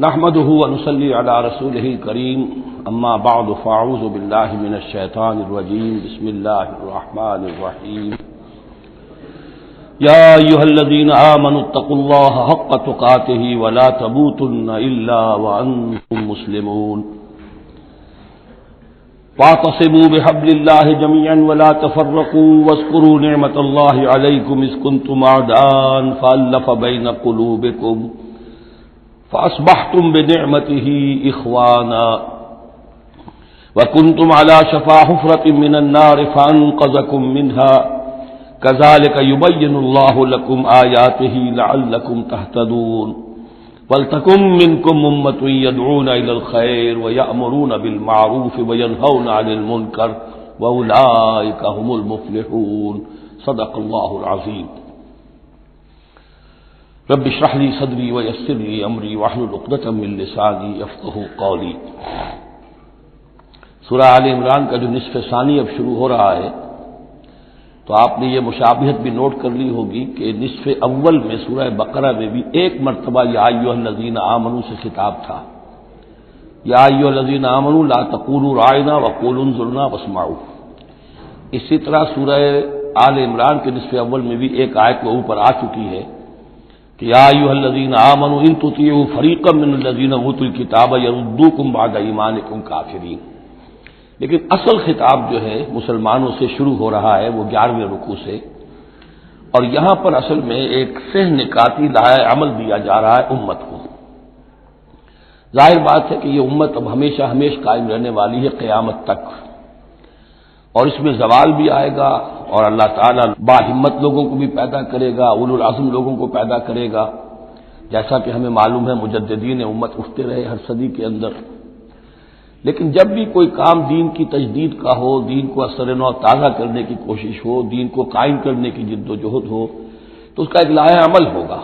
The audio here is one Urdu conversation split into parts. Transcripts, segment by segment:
نحمده ونصلي على رسوله الكريم اما بعد فاعوذ بالله من الشيطان الرجيم بسم الله الرحمن الرحيم يا ايها الذين آمنوا اتقوا الله حق تقاته ولا تموتن الا وانتم مسلمون واعتصموا بحبل الله جميعا ولا تفرقوا واذكروا نعمة الله عليكم اذ كنتم اعداء فألف بين قلوبكم فأصبحتم بنعمته إخوانا وكنتم على شفا حفرة من النار فأنقذكم منها كذلك يبين الله لكم آياته لعلكم تهتدون ولتكن منكم أمة يدعون إلى الخير ويأمرون بالمعروف وينهون عن المنكر وأولئك هم المفلحون صدق الله العظيم رب اشرح لي صدري ويسر لي امري واحلل عقدة من لساني يفقهوا قولي۔ سورہ آل عمران کا جو نصف ثانی اب شروع ہو رہا ہے تو آپ نے یہ مشابہت بھی نوٹ کر لی ہوگی کہ نصف اول میں سورہ بقرہ میں بھی ایک مرتبہ یا ایھا الذین آمنوا سے خطاب تھا، یا ایھا الذین آمنوا لا تقولوا راعنا وقولوا انظرنا واسمعوا۔ اسی طرح سورہ آل عمران کے نصف اول میں بھی ایک آیت وہ اوپر آ چکی ہے کہ یا ایھا الذین آمنوا ان تطیعوا فریقا من الذین اوتوا الکتاب یردوکم بعد ایمانکم کافرین۔ لیکن اصل خطاب جو ہے مسلمانوں سے شروع ہو رہا ہے وہ 11ویں رکوع سے، اور یہاں پر اصل میں ایک سہ نکاتی لائحہ عمل دیا جا رہا ہے امت کو۔ ظاہر بات ہے کہ یہ امت اب ہمیشہ قائم رہنے والی ہے قیامت تک، اور اس میں زوال بھی آئے گا، اور اللہ تعالیٰ باہمت لوگوں کو بھی پیدا کرے گا، اولو العزم لوگوں کو پیدا کرے گا، جیسا کہ ہمیں معلوم ہے مجددین امت اٹھتے رہے ہر صدی کے اندر۔ لیکن جب بھی کوئی کام دین کی تجدید کا ہو، دین کو اثر نو تازہ کرنے کی کوشش ہو، دین کو قائم کرنے کی جد و جہد ہو، تو اس کا ایک لائحہ عمل ہوگا۔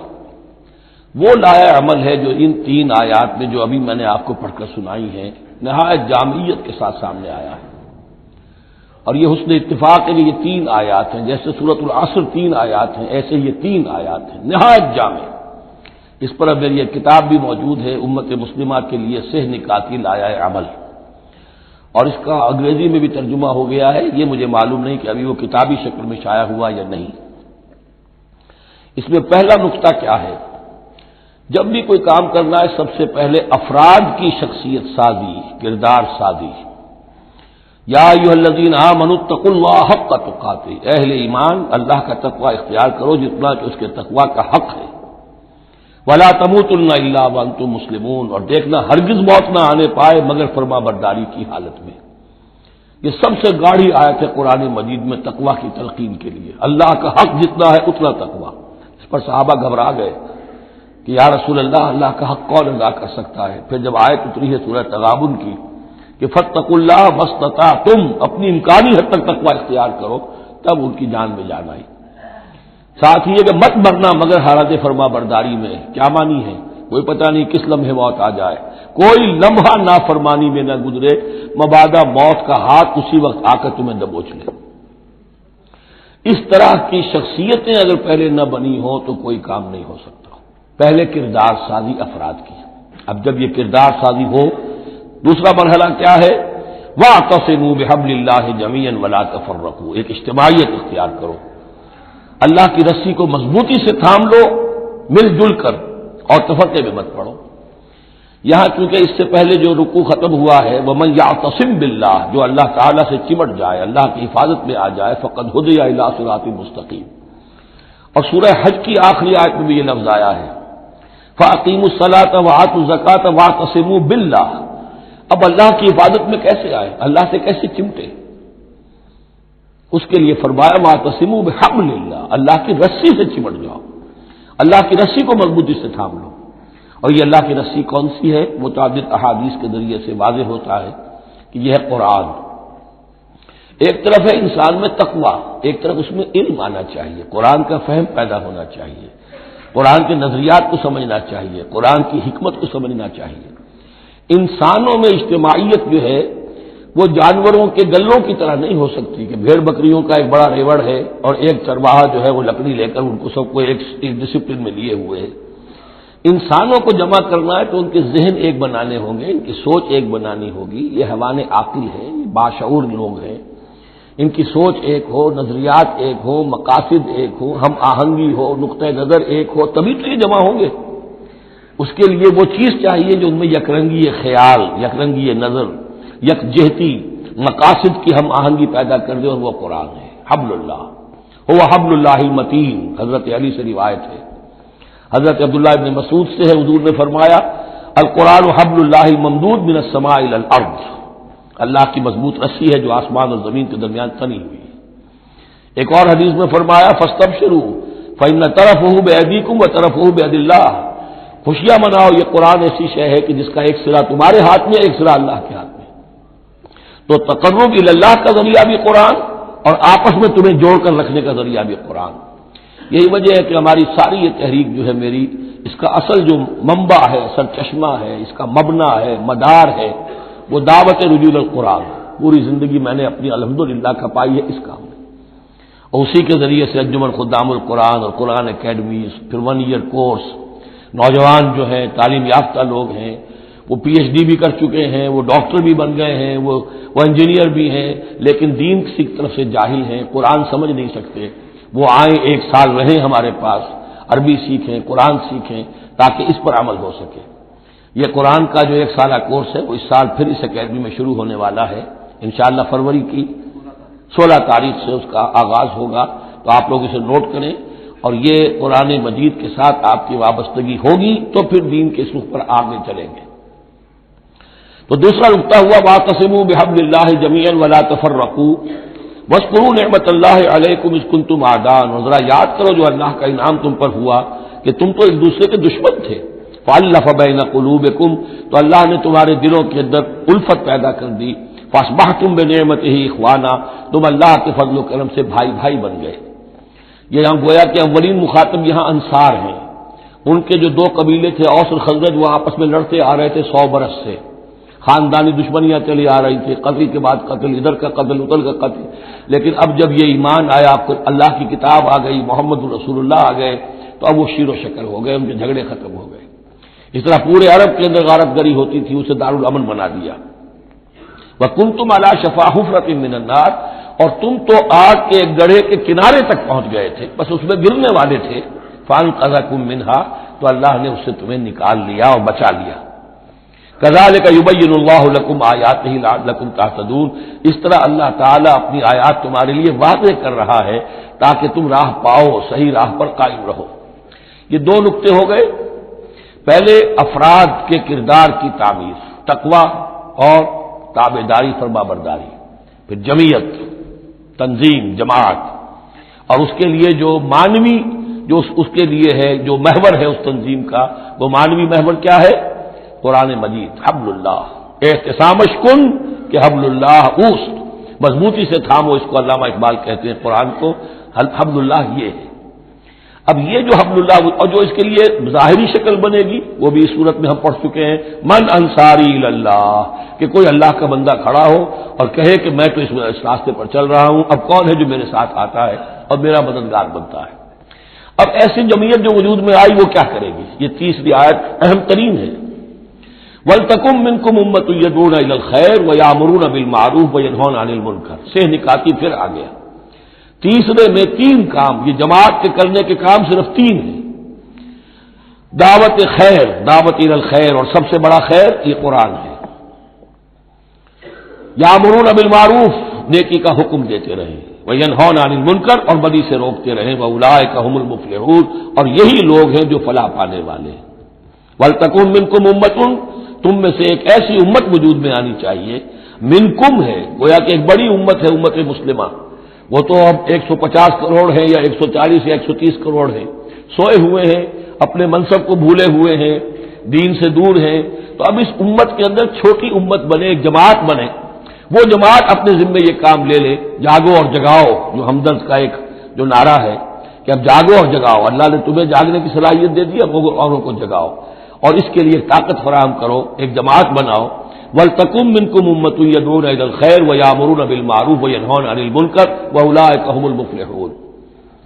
وہ لائحہ عمل ہے جو ان 3 آیات میں جو ابھی میں نے آپ کو پڑھ کر سنائی ہیں نہایت جامعیت کے ساتھ سامنے آیا ہے، اور یہ حسن اتفاق ہے کہ یہ 3 آیات ہیں، جیسے سورۃ العصر 3 آیات ہیں، ایسے یہ 3 آیات ہیں نہایت جامع۔ اس پر اب میری ایک کتاب بھی موجود ہے امت مسلمہ کے لیے سہ نکاتی لائحہ عمل، اور اس کا انگریزی میں بھی ترجمہ ہو گیا ہے، یہ مجھے معلوم نہیں کہ ابھی وہ کتابی شکل میں شائع ہوا یا نہیں۔ اس میں پہلا نقطہ کیا ہے؟ جب بھی کوئی کام کرنا ہے سب سے پہلے افراد کی شخصیت سازی، کردار سازی۔ یا ایھا الذین آمنوا اتقوا اللہ حق تقاته، اہل ایمان اللہ کا تقوی اختیار کرو جتنا کہ اس کے تقوی کا حق ہے۔ ولا تموتن الا وانتم مسلمون، اور دیکھنا ہرگز موت نہ آنے پائے مگر فرما برداری کی حالت میں۔ یہ سب سے گاڑھی آیت ہے قرآن مجید میں تقوی کی تلقین کے لیے۔ اللہ کا حق جتنا ہے اتنا تقوی۔ اس پر صحابہ گھبرا گئے کہ یا رسول اللہ، اللہ کا حق کون ادا کر سکتا ہے؟ پھر جب آیت اتری ہے سورہ تغابن کی کہ فاتقوا اللہ ما استطعتم، اپنی امکانی حد تک تقوی اختیار کرو، تب ان کی جان میں جان آئی۔ ساتھ ہی یہ کہ مت مرنا مگر حالت فرما برداری میں۔ کیا معنی ہے؟ کوئی پتہ نہیں کس لمحے موت آ جائے، کوئی لمحہ نافرمانی میں نہ گزرے مبادا موت کا ہاتھ اسی وقت آ کر تمہیں دبوچ لے۔ اس طرح کی شخصیتیں اگر پہلے نہ بنی ہوں تو کوئی کام نہیں ہو سکتا۔ پہلے کردار سازی افراد کی۔ اب جب یہ کردار سازی ہو، دوسرا مرحلہ کیا ہے؟ وَاعْتَصِمُوا بِحَبْلِ اللَّهِ جَمِيعًا وَلَا تَفَرَّقُوا، ایک اجتماعیت اختیار کرو، اللہ کی رسی کو مضبوطی سے تھام لو مل جل کر، اور تفرقے میں مت پڑو۔ یہاں چونکہ اس سے پہلے جو رکوع ختم ہوا ہے وَمَن يَعْتَصِم بِاللَّهِ، جو اللہ تعالیٰ سے چمٹ جائے، اللہ کی حفاظت میں آ جائے، فَقَدْ هُدِيَ إِلَىٰ صِرَاطٍ مُسْتَقِيمٍ۔ اور سورہ حج کی آخری آیت میں بھی یہ لفظ آیا ہے فَأَقِیمُوا الصَّلَاةَ وَآتُوا الزَّکَاةَ وَاعْتَصِمُوا بِاللَّهِ۔ اب اللہ کی حفاظت میں کیسے آئے، اللہ سے کیسے چمٹے؟ اس کے لیے فرمایا وَاعْتَصِمُوا بِحَبْلِ اللَّهِ، اللہ کی رسی سے چمٹ جاؤ، اللہ کی رسی کو مضبوطی سے تھام لو۔ اور یہ اللہ کی رسی کون سی ہے؟ متعدد احادیث کے ذریعے سے واضح ہوتا ہے کہ یہ ہے قرآن۔ ایک طرف ہے انسان میں تقوی، ایک طرف اس میں علم آنا چاہیے، قرآن کا فہم پیدا ہونا چاہیے، قرآن کے نظریات کو سمجھنا چاہیے، قرآن کی حکمت کو سمجھنا چاہیے۔ انسانوں میں اجتماعیت جو ہے وہ جانوروں کے گلوں کی طرح نہیں ہو سکتی کہ بھیڑ بکریوں کا ایک بڑا ریوڑ ہے اور ایک چرواہا جو ہے وہ لکڑی لے کر ان کو سب کو ایک ڈسپلن میں لیے ہوئے ہے۔ انسانوں کو جمع کرنا ہے تو ان کے ذہن ایک بنانے ہوں گے، ان کی سوچ ایک بنانی ہوگی. یہ حیوان عاقل ہیں، یہ باشعور لوگ ہیں، ان کی سوچ ایک ہو، نظریات ایک ہو، مقاصد ایک ہو، ہم آہنگی ہو، نقطۂ نظر ایک ہو، تبھی تو یہ جمع ہوں گے. اس کے لیے وہ چیز چاہیے جو ان میں یکرنگی خیال، یکرنگی نظر، یکجہتی مقاصد کی ہم آہنگی پیدا کر دے، اور وہ قرآن ہے. حبل اللہ هو حبل اللہ المتین، حضرت علی سے روایت ہے. حضرت عبداللہ ابن مسعود سے ہے، حضور نے فرمایا القرآن حبل اللہ الممدود من السماء الى الارض، اللہ کی مضبوط رسی ہے جو آسمان اور زمین کے درمیان تنی ہوئی ہے. ایک اور حدیث میں فرمایا فاستبشروا فإن طرفه بأيديكم وطرفه بيد الله، خوشیاں مناؤ، یہ قرآن ایسی شے ہے کہ جس کا ایک سرا تمہارے ہاتھ میں، ایک سرا اللہ کے ہاتھ میں. تو تقرب الی اللہ کا ذریعہ بھی قرآن، اور آپس میں تمہیں جوڑ کر رکھنے کا ذریعہ بھی قرآن. یہی وجہ ہے کہ ہماری ساری یہ تحریک جو ہے میری، اس کا اصل جو منبع ہے، اصل چشمہ ہے، اس کا مبنا ہے، مدار ہے، وہ دعوت رجوع القرآن. پوری زندگی میں نے اپنی الحمدللہ کھپائی ہے اس کام میں، اور اسی کے ذریعے سے انجمن خدام القرآن اور قرآن اکیڈمیز، پھر 1 ایئر کورس. نوجوان جو ہیں، تعلیم یافتہ لوگ ہیں، وہ پی ایچ ڈی بھی کر چکے ہیں، وہ ڈاکٹر بھی بن گئے ہیں، وہ انجینئر بھی ہیں، لیکن دین کی طرف سے جاہل ہیں، قرآن سمجھ نہیں سکتے. وہ آئیں، 1 سال رہیں ہمارے پاس، عربی سیکھیں، قرآن سیکھیں، تاکہ اس پر عمل ہو سکے. یہ قرآن کا جو 1 سالہ کورس ہے وہ اس سال پھر اس اکیڈمی میں شروع ہونے والا ہے. انشاءاللہ فروری کی 16 تاریخ سے اس کا آغاز ہوگا. تو آپ لوگ اسے نوٹ کریں، اور یہ قرآن مجید کے ساتھ آپ کی وابستگی ہوگی تو پھر دین کے سلوک پر آگے چلیں گے. تو دوسرا نقطہ ہوا واعتصموا بحبل اللہ جمیعا ولا تفرقوا واذکروا نعمت اللہ علیکم اذ کنتم اعداء، اور ذرا یاد کرو جو اللہ کا انعام تم پر ہوا کہ تم تو ایک دوسرے کے دشمن تھے. فالف بین قلوبکم، تو اللہ نے تمہارے دلوں کے اندر الفت پیدا کر دی. فاصبحتم بنعمتہ اخوانا، تم اللہ کے فضل و کرم سے بھائی بھائی بن گئے. یہ یہاں گویا کہ اولین مخاطب یہاں انصار ہیں. ان کے جو 2 قبیلے تھے اوس اور خزرج، وہ آپس میں لڑتے آ رہے تھے 100 برس سے، خاندانی دشمنیاں چلی آ رہی تھی، قتل کے بعد قتل، ادھر کا قتل ادھر کا قتل. لیکن اب جب یہ ایمان آیا، اللہ کی کتاب آ گئی، محمد رسول اللہ آ گئے، تو اب وہ شیر و شکر ہو گئے، ان کے جھگڑے ختم ہو گئے. اس طرح پورے عرب کے اندر غارت گری ہوتی تھی، اسے دارالامن بنا دیا. وَكُنْتُمْ عَلَىٰ شَفَا حُفْرَةٍ مِّنَ النَّارِ، اور تم تو آگ کے ایک گڑھے کے کنارے تک پہنچ گئے تھے، بس اس میں گرنے والے تھے. فَأَنْقَذَكُم مِّنْهَا، تو اللہ نے اس سے تمہیں نکال لیا اور بچا لیا. كَذَٰلِكَ يُبَيِّنُ اللَّهُ لَكُمْ آيَاتِهِ لَعَلَّكُمْ تَهْتَدُونَ، اس طرح اللہ تعالیٰ اپنی آیات تمہارے لیے واضح کر رہا ہے تاکہ تم راہ پاؤ، صحیح راہ پر قائم رہو. یہ 2 نقطے ہو گئے. پہلے افراد کے کردار کی تعمیر، تقویٰ اور تابعداری فرمانبرداری. پھر جمعیت، تنظیم، جماعت، اور اس کے لیے جو معنوی جو اس کے لیے ہے، جو محور ہے اس تنظیم کا، وہ معنوی محور کیا ہے؟ قرآن مجید. حبل اللہ اعتصامش کن کہ حبل اللہ اوست، مضبوطی سے تھامو. اس کو علامہ اقبال کہتے ہیں قرآن کو. حبل اللہ یہ ہے. اب یہ جو حبل اللہ، اور جو اس کے لیے ظاہری شکل بنے گی وہ بھی اس صورت میں ہم پڑھ چکے ہیں، من انصاری اللہ، کہ کوئی اللہ کا بندہ کھڑا ہو اور کہے کہ میں تو اس راستے پر چل رہا ہوں، اب کون ہے جو میرے ساتھ آتا ہے اور میرا مددگار بنتا ہے. اب ایسی جمعیت جو وجود میں آئی وہ کیا کرے گی؟ یہ تیسری آیت اہم ترین ہے. وَلْتَكُن مِّنكُمْ أُمَّةٌ يَدْعُونَ إِلَى الْخَيْرِ وَيَأْمُرُونَ بِالْمَعْرُوفِ وَيَنْهَوْنَ عَنِ الْمُنكَرِ سے نکاتی پھر آ گیا. تیسرے میں 3 کام، یہ جماعت کے کرنے کے کام صرف 3 ہیں. دعوت خیر، دعوت الی الخیر، اور سب سے بڑا خیر یہ قرآن ہے. یامرون بالمعروف، نیکی کا حکم دیتے رہیں، وینہون عن المنکر، اور بدی سے روکتے رہیں، واولئک هم المفلحون، اور یہی لوگ ہیں جو فلاح پانے والے ہیں. ولتکن منکم امۃ، تم میں سے ایک ایسی امت وجود میں آنی چاہیے. منکم ہے گویا کہ ایک بڑی امت ہے، امت مسلمہ. وہ تو اب 150 کروڑ ہیں یا 140 یا 130 کروڑ ہیں، سوئے ہوئے ہیں، اپنے منصب کو بھولے ہوئے ہیں، دین سے دور ہیں. تو اب اس امت کے اندر چھوٹی امت بنے، ایک جماعت بنے. وہ جماعت اپنے ذمے یہ کام لے لے، جاگو اور جگاؤ، جو ہمدرد کا ایک جو نعرہ ہے کہ اب جاگو اور جگاؤ. اللہ نے تمہیں جاگنے کی صلاحیت دے دی، اب اوروں کو جگاؤ، اور اس کے لیے طاقت فراہم کرو، ایک جماعت بناؤ. وَلْتَكُن مِّنكُمْ أُمَّةٌ يَدْعُونَ إِلَى الْخَيْرِ وَيَأْمُرُونَ بِالْمَعْرُوفِ وَيَنْهَوْنَ عَنِ الْمُنكَرِ وَأُولَٰئِكَ هُمُ الْمُفْلِحُونَ.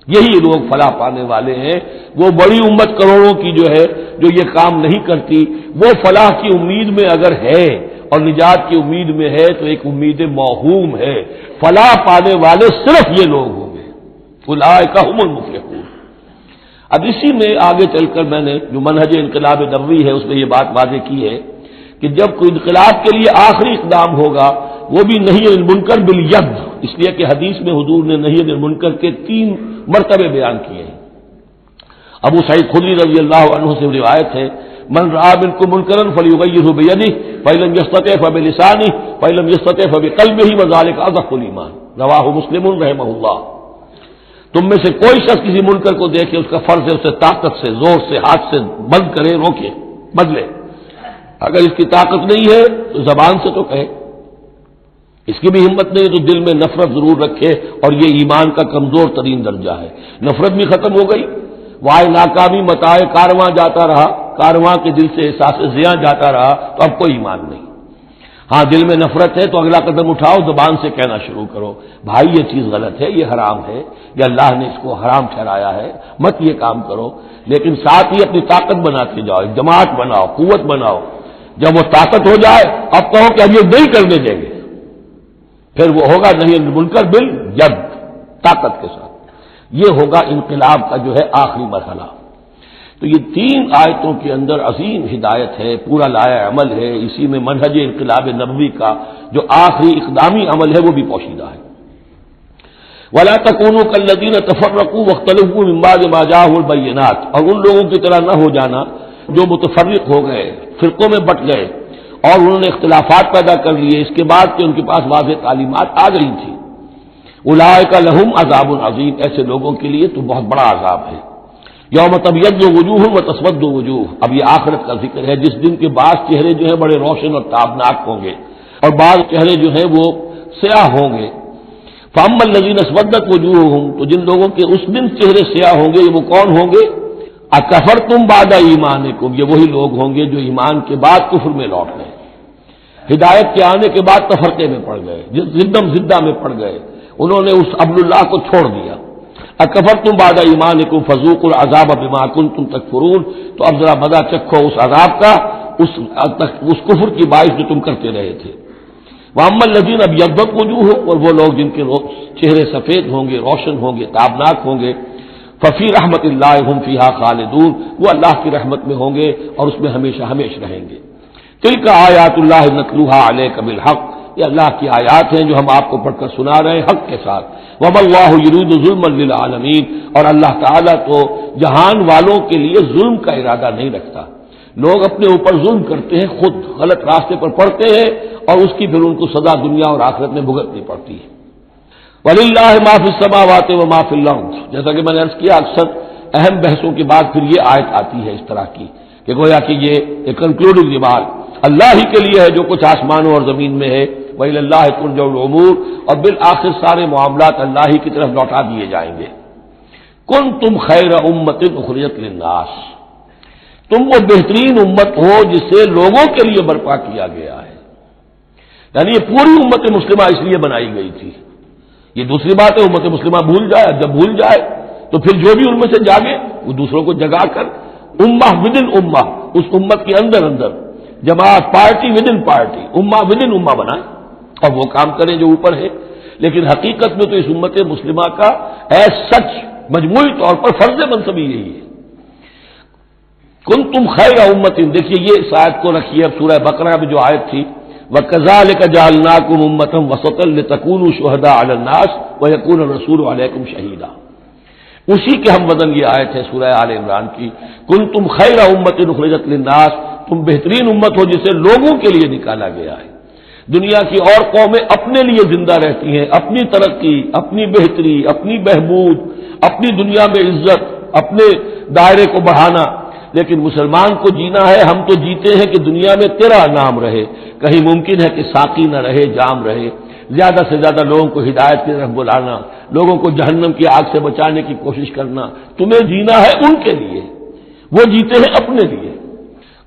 یہی لوگ فلاح پانے والے ہیں۔ وہ بڑی امت کروڑوں کی جو ہے جو یہ کام نہیں کرتی، وہ فلاح کی امید میں اگر ہے اور نجات کی امید میں ہے تو ایک امید موہوم ہے۔ فلاح پانے والے صرف یہ لوگ ہوں گے، اولئک ھم المفلحون۔ اب اسی میں آگے چل کر میں نے جو منہج انقلاب نبوی ہے اس میں یہ بات واضح کی ہے کہ جب کوئی انقلاب کے لیے آخری اقدام ہوگا وہ بھی نہی عن المنکر بالید، اس لیے کہ حدیث میں حضور نے نہی عن المنکر کے 3 مرتبے بیان کیے ہیں۔ ابو سعید خدری رضی اللہ عنہ سے روایت ہے، من رأى منکم منکرا فلیغیرہ بیدہ فإن لم یستطع فبلسانہ فإن لم یستطع فبقلبہ وذلک اضعف الایمان، رواہ مسلم رحمہ اللہ۔ تم میں سے کوئی شخص کسی منکر کو دیکھے، اس کا فرض ہے اسے طاقت سے، زور سے، ہاتھ سے بند کرے، روکے، بدلے۔ اگر اس کی طاقت نہیں ہے تو زبان سے تو کہے، اس کی بھی ہمت نہیں تو دل میں نفرت ضرور رکھے، اور یہ ایمان کا کمزور ترین درجہ ہے۔ نفرت بھی ختم ہو گئی، وائے ناکامی متاع کارواں جاتا رہا، کارواں کے دل سے احساس زیاں جاتا رہا تو اب کوئی ایمان نہیں۔ ہاں دل میں نفرت ہے تو اگلا قدم اٹھاؤ، زبان سے کہنا شروع کرو، بھائی یہ چیز غلط ہے، یہ حرام ہے، یا اللہ نے اس کو حرام ٹھہرایا ہے، مت یہ کام کرو۔ لیکن ساتھ ہی اپنی طاقت بناتے جاؤ، ایک جماعت بناؤ، قوت بناؤ۔ جب وہ طاقت ہو جائے اب کہو کہ ہم یہ نہیں کرنے دیں گے، پھر وہ ہوگا نہی عن المنکر بالید، طاقت کے ساتھ۔ یہ ہوگا انقلاب کا جو ہے آخری مرحلہ۔ تو یہ 3 آیتوں کے اندر عظیم ہدایت ہے، پورا لایا عمل ہے، اسی میں منہج انقلاب نبوی کا جو آخری اقدامی عمل ہے وہ بھی پوشیدہ ہے۔ وَلَا تَكُونُوا كَالَّذِينَ تَفَرَّقُوا وَاخْتَلَفُوا مِن بَعْدِ مَا جَاءَهُمُ الْبَيِّنَاتُ، اور ان لوگوں کی طرح نہ ہو جانا جو متفرق ہو گئے، فرقوں میں بٹ گئے اور انہوں نے اختلافات پیدا کر لیے اس کے بعد کہ ان کے پاس واضح تعلیمات آ گئی تھی۔ اولئک لہم عذاب عظیم، ایسے لوگوں کے لیے تو بہت بڑا عذاب ہے۔ یوم تبیض وجوہ وتسود وجوہ، اب یہ آخرت کا ذکر ہے جس دن کے بعض چہرے جو ہیں بڑے روشن اور تابناک ہوں گے اور بعض چہرے جو ہیں وہ سیاہ ہوں گے۔ فاما الذین اسودت وجوہہم، تو جن لوگوں کے اس دن چہرے سیاہ ہوں گے وہ کون ہوں گے؟ اکفرتم بعد ایمانکم، یہ وہی لوگ ہوں گے جو ایمان کے بعد کفر میں لوٹ گئے، ہدایت کے آنے کے بعد تفرقے میں پڑ گئے، زدم زدہ میں پڑ گئے، انہوں نے اس عبد اللہ کو چھوڑ دیا۔ اکفرتم بعد ایمانکم فذوقوا العذاب بما کنتم تکفرون، تو اب ذرا مزہ چکھو اس عذاب کا، اس کفر کی باعث جو تم کرتے رہے تھے۔ واما الذین ابیضت وجوہہم، اور وہ لوگ جن کے چہرے سفید ہوں گے، روشن ہوں گے، تابناک ہوں گے، ففی رحمت اللہ ہم فیہا خالدون، وہ اللہ کی رحمت میں ہوں گے اور اس میں ہمیشہ ہمیشہ رہیں گے۔ تلک آیات اللہ نتلوہا علیک بالحق، یہ اللہ کی آیات ہیں جو ہم آپ کو پڑھ کر سنا رہے ہیں حق کے ساتھ۔ وما اللہ یرید ظلما للعالمین، اور اللہ تعالیٰ تو جہان والوں کے لیے ظلم کا ارادہ نہیں رکھتا۔ لوگ اپنے اوپر ظلم کرتے ہیں، خود غلط راستے پر پڑتے ہیں اور اس کی پھر ان کو سزا دنیا اور آخرت میں بھگتنی پڑتی ہے۔ وَلِلَّهِ مَا فِي السَّمَاوَاتِ وَمَا فِي الْأَرْضِ، جیسا کہ میں نے عرض کیا اکثر اہم بحثوں کے بعد پھر یہ آیت آتی ہے اس طرح کی کہ گویا کہ یہ ایک کنکلوڈنگ بات اللہ ہی کے لیے ہے جو کچھ آسمانوں اور زمین میں ہے، وَإِلَى اللَّهِ تُرْجَعُ الْأُمُورُ، اور بالآخر سارے معاملات اللہ ہی کی طرف لوٹا دیے جائیں گے۔ كُنتُمْ خَيْرَ أُمَّةٍ أُخْرِجَتْ لِلنَّاسِ، تم وہ بہترین امت ہو جسے لوگوں کے لیے برپا کیا گیا ہے، یعنی یہ پوری امت مسلمہ اس لیے بنائی گئی تھی۔ یہ دوسری بات ہے امت مسلمہ بھول جائے، جب بھول جائے تو پھر جو بھی ان میں سے جاگے وہ دوسروں کو جگا کر امہ ودن امہ، اس امت کے اندر اندر جماعت، پارٹی ودن پارٹی، امہ ودن امہ بنائے اور وہ کام کریں جو اوپر ہے۔ لیکن حقیقت میں تو اس امت مسلمہ کا ایز سچ مجموعی طور پر فرض منصبی یہی ہے۔ کنتم خیر امت، دیکھیے یہ اس آیت کو رکھیے اب سورہ بقرہ میں جو آیت تھی، وَكَذَلِكَ جَعَلْنَاكُمْ أُمَّةً وَسَطًا لِتَكُونُوا شُهَدَاءَ عَلَى النَّاسِ وَيَكُونَ الرَّسُولُ عَلَيْكُمْ شَهِيدًا، اسی کے ہم وزن یہ آیت ہے سورہ آل عمران کی، کنتم خیر امت اخرجت للناس، تم بہترین امت ہو جسے لوگوں کے لیے نکالا گیا ہے۔ دنیا کی اور قومیں اپنے لیے زندہ رہتی ہیں، اپنی ترقی، اپنی بہتری، اپنی بہبود، اپنی دنیا میں عزت، اپنے دائرے کو بڑھانا، لیکن مسلمان کو جینا ہے، ہم تو جیتے ہیں کہ دنیا میں تیرا نام رہے، کہیں ممکن ہے کہ ساقی نہ رہے، جام رہے، زیادہ سے زیادہ لوگوں کو ہدایت کی طرف بلانا، لوگوں کو جہنم کی آگ سے بچانے کی کوشش کرنا۔ تمہیں جینا ہے ان کے لیے، وہ جیتے ہیں اپنے لیے۔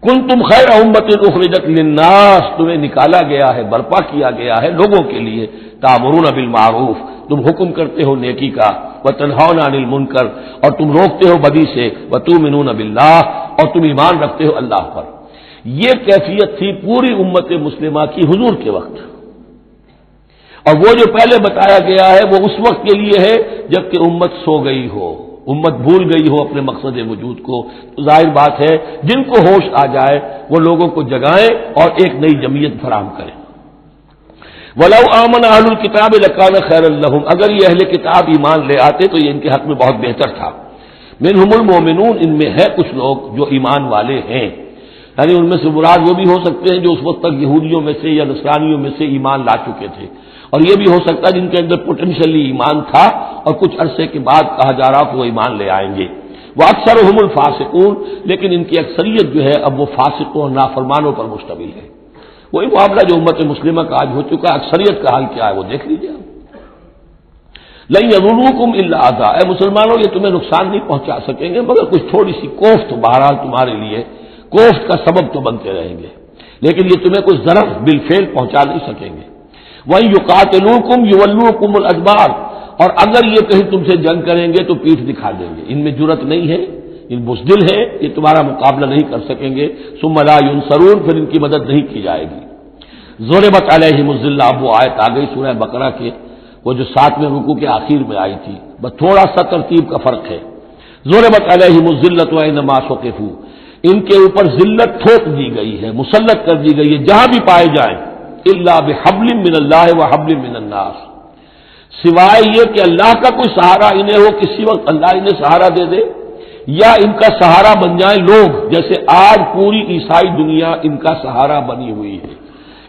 کنتم خیر امت اخرجت للناس، تمہیں نکالا گیا ہے، برپا کیا گیا ہے لوگوں کے لیے، تامرون بالمعروف، تم حکم کرتے ہو نیکی کا، وتنہون عن المنکر، اور تم روکتے ہو بدی سے، وتؤمنون باللہ، اور تم ایمان رکھتے ہو اللہ پر۔ یہ کیفیت تھی پوری امت مسلمہ کی حضور کے وقت، اور وہ جو پہلے بتایا گیا ہے وہ اس وقت کے لیے ہے جب کہ امت سو گئی ہو، امت بھول گئی ہو اپنے مقصد وجود کو۔ تو ظاہر بات ہے جن کو ہوش آ جائے وہ لوگوں کو جگائیں اور ایک نئی جمعیت فراہم کریں۔ وَلَوْ آمَنَ أَهْلُ الْكِتَابِ لَكَانَ خَيْرًا لَّهُمْ، اگر یہ اہل کتاب ایمان لے آتے تو یہ ان کے حق میں بہت بہتر تھا۔ مِنْهُمُ الْمُؤْمِنُونَ، ان میں ہے کچھ لوگ جو ایمان والے ہیں، یعنی ان میں سے مراد وہ بھی ہو سکتے ہیں جو اس وقت تک یہودیوں میں سے یا نصرانیوں میں سے ایمان لا چکے تھے، اور یہ بھی ہو سکتا ہے جن کے اندر پوٹینشلی ایمان تھا اور کچھ عرصے کے بعد کہا جا رہا کہ وہ ایمان لے آئیں گے۔ وَأَكْثَرُهُمُ الْفَاسِقُونَ، لیکن ان کی اکثریت جو ہے اب وہ فاسقوں اور نافرمانوں پر مشتمل ہے۔ وہی معاملہ جو امت مسلمہ کا آج ہو چکا ہے، اکثریت کا حال کیا ہے وہ دیکھ لیجیے آپ۔ لَن يَضُرُّوكُمْ إِلَّا أَذًى، اے مسلمانوں یہ تمہیں نقصان نہیں پہنچا سکیں گے مگر کچھ تھوڑی سی کوفت بہرحال تمہارے لیے کوفت کا سبب تو بنتے رہیں گے، لیکن یہ تمہیں کچھ ضرر بالفعل پہنچا نہیں سکیں گے۔ وَإِن يُقَاتِلُوكُمْ يُوَلُّوكُمُ الْأَدْبَارَ، اور اگر یہ کہیں تم سے جنگ کریں گے تو پیٹھ دکھا دیں گے، ان میں جرأت نہیں ہے، ان بزدل ہیں، یہ تمہارا مقابلہ نہیں کر سکیں گے۔ ثُمَّ لَا يُنصَرُونَ، پھر ان کی مدد نہیں کی جائے گی۔ ضُرِبَتْ عَلَيْهِمُ الذِّلَّةُ، اب وہ آیت آ گئی سورہ بقرہ کے وہ جو 7ویں رکوع کے آخر میں آئی تھی، بس تھوڑا سا ترتیب کا فرق ہے۔ ضُرِبَتْ عَلَيْهِمُ الذِّلَّةُ أَيْنَمَا ثُقِفُوا، ان کے اوپر ذلت تھوپ دی گئی ہے، مسلط کر دی گئی ہے جہاں بھی پائے جائیں، إِلَّا بِحَبْلٍ مِّنَ اللَّهِ وَحَبْلٍ مِّنَ النَّاسِ، سوائے یہ کہ اللہ کا کوئی سہارا انہیں ہو، کسی وقت اللہ انہیں سہارا دے دے، یا ان کا سہارا بن جائیں لوگ، جیسے آج پوری عیسائی دنیا ان کا سہارا بنی ہوئی ہے۔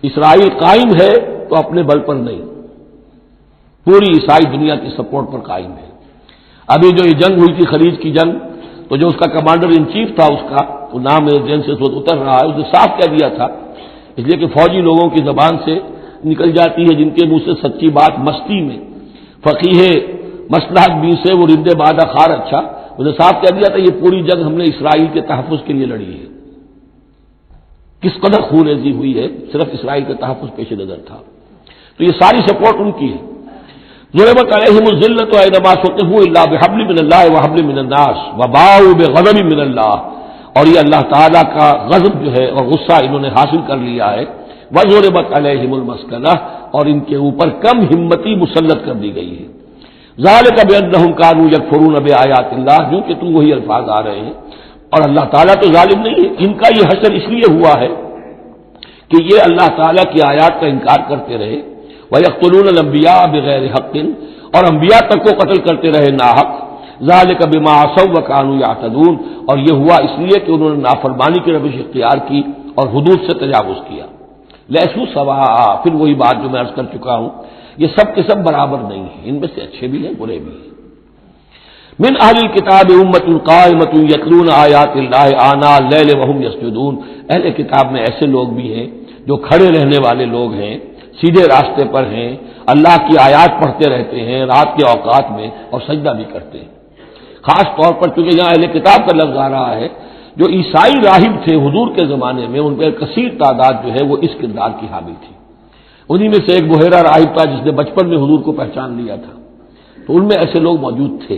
اسرائیل قائم ہے تو اپنے بل پر نہیں، پوری عیسائی دنیا کی سپورٹ پر قائم ہے۔ ابھی جو یہ جنگ ہوئی تھی خلیج کی جنگ، تو جو اس کا کمانڈر ان چیف تھا، اس کا وہ نام میرے ذہن سے اتر رہا ہے، اس نے صاف کہہ دیا تھا، اس لیے کہ فوجی لوگوں کی زبان سے نکل جاتی ہے جن کے منہ سے سچی بات مستی میں، فقیہ مصلحت بھی سے وہ رند بادہ خار اچھا، اس نے صاف کہہ دیا تھا یہ پوری جنگ ہم نے اسرائیل کے تحفظ کے لیے لڑی ہے۔ کس قدر خون ریزی ہوئی ہے، صرف اسرائیل کا تحفظ پیش نظر تھا، تو یہ ساری سپورٹ ان کی ہے۔ ضُرِبَتْ عَلَيْهِمُ الذِّلَّةُ أَيْنَمَا ثُقِفُوا إِلَّا بِحَبْلٍ مِّنَ اللَّهِ وَحَبْلٍ مِّنَ النَّاسِ وَبَاءُوا بِغَضَبٍ مِّنَ اللَّهِ، اور یہ اللہ تعالیٰ کا غضب جو ہے اور غصہ انہوں نے حاصل کر لیا ہے۔ وَضُرِبَتْ عَلَيْهِمُ الْمَسْكَنَةُ، اور ان کے اوپر کم ہمتی مسلط کر دی گئی ہے۔ ذَلِكَ بِأَنَّهُمْ كَانُوا يَكْفُرُونَ بِآيَاتِ اللَّهِ، جو کہ تو وہی الفاظ آ رہے ہیں، اور اللہ تعالیٰ تو ظالم نہیں ہے، ان کا یہ حشر اس لیے ہوا ہے کہ یہ اللہ تعالیٰ کی آیات کا انکار کرتے رہے۔ وَيَقْتُلُونَ الْأَنبِيَاءَ بِغَيْرِ حَقٍّ، اور انبیاء تک کو قتل کرتے رہے ناحق۔ ذَلِكَ بِمَا عَصَوْا وَكَانُوا يَعْتَدُونَ، اور یہ ہوا اس لیے کہ انہوں نے نافرمانی کی روش اختیار کی اور حدود سے تجاوز کیا۔ لیسوا سواء، پھر وہی بات جو میں عرض کر چکا ہوں، یہ سب کے سب برابر نہیں ہیں، ان میں سے اچھے بھی ہیں برے بھی ہیں۔ من اہل الکتاب امۃ قائمۃ یتلون آیات اللہ آناء اللیل وهم یسجدون، اہل کتاب میں ایسے لوگ بھی ہیں جو کھڑے رہنے والے لوگ ہیں، سیدھے راستے پر ہیں، اللہ کی آیات پڑھتے رہتے ہیں رات کے اوقات میں اور سجدہ بھی کرتے ہیں۔ خاص طور پر چونکہ یہاں اہل کتاب کا لفظ آ رہا ہے، جو عیسائی راہب تھے حضور کے زمانے میں، ان پہ کثیر تعداد جو ہے وہ اس کردار کی حامل تھی۔ انہی میں سے ایک بحیرہ راہب تھا جس نے بچپن میں حضور کو پہچان لیا تھا، تو ان میں ایسے لوگ موجود تھے۔